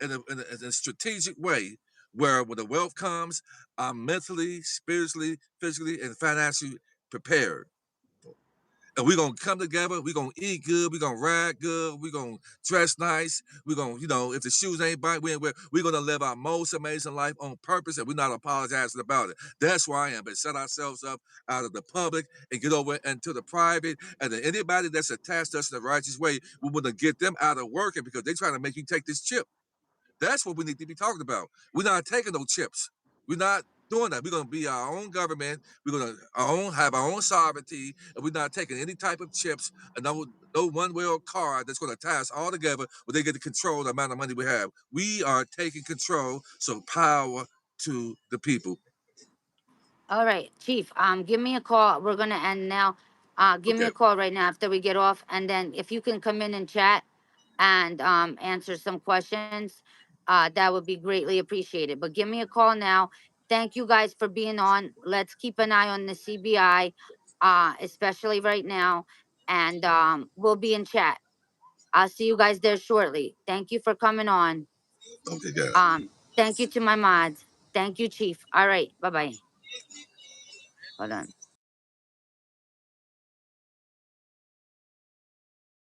in a strategic way where when the wealth comes, I'm mentally, spiritually, physically, and financially prepared. And we're gonna come together, we're gonna eat good, we're gonna ride good, we're gonna dress nice, we're gonna, if the shoes ain't bite, we're gonna live our most amazing life on purpose, and we're not apologizing about it. That's where I am. But set ourselves up out of the public and get over into the private. And then anybody that's attached to us in the righteous way, we want to get them out of working because they're trying to make you take this chip. That's what we need to be talking about. We're not taking no chips. We're not doing that. We're going to be our own government. We're going to have our own sovereignty, and we're not taking any type of chips and no one-way card that's going to tie us all together where they get to control the amount of money we have. We are taking control, so power to the people. All right, Chief. Give me a call. We're gonna end now. Give me Okay. a call right now after we get off, and then if you can come in and chat and answer some questions, that would be greatly appreciated. But give me a call now. Thank you guys for being on. Let's keep an eye on the CBI, especially right now, and we'll be in chat. I'll see you guys there shortly. Thank you for coming on. Okay, got it. Thank you to my mods. Thank you, Chief. All right, bye-bye. Hold on.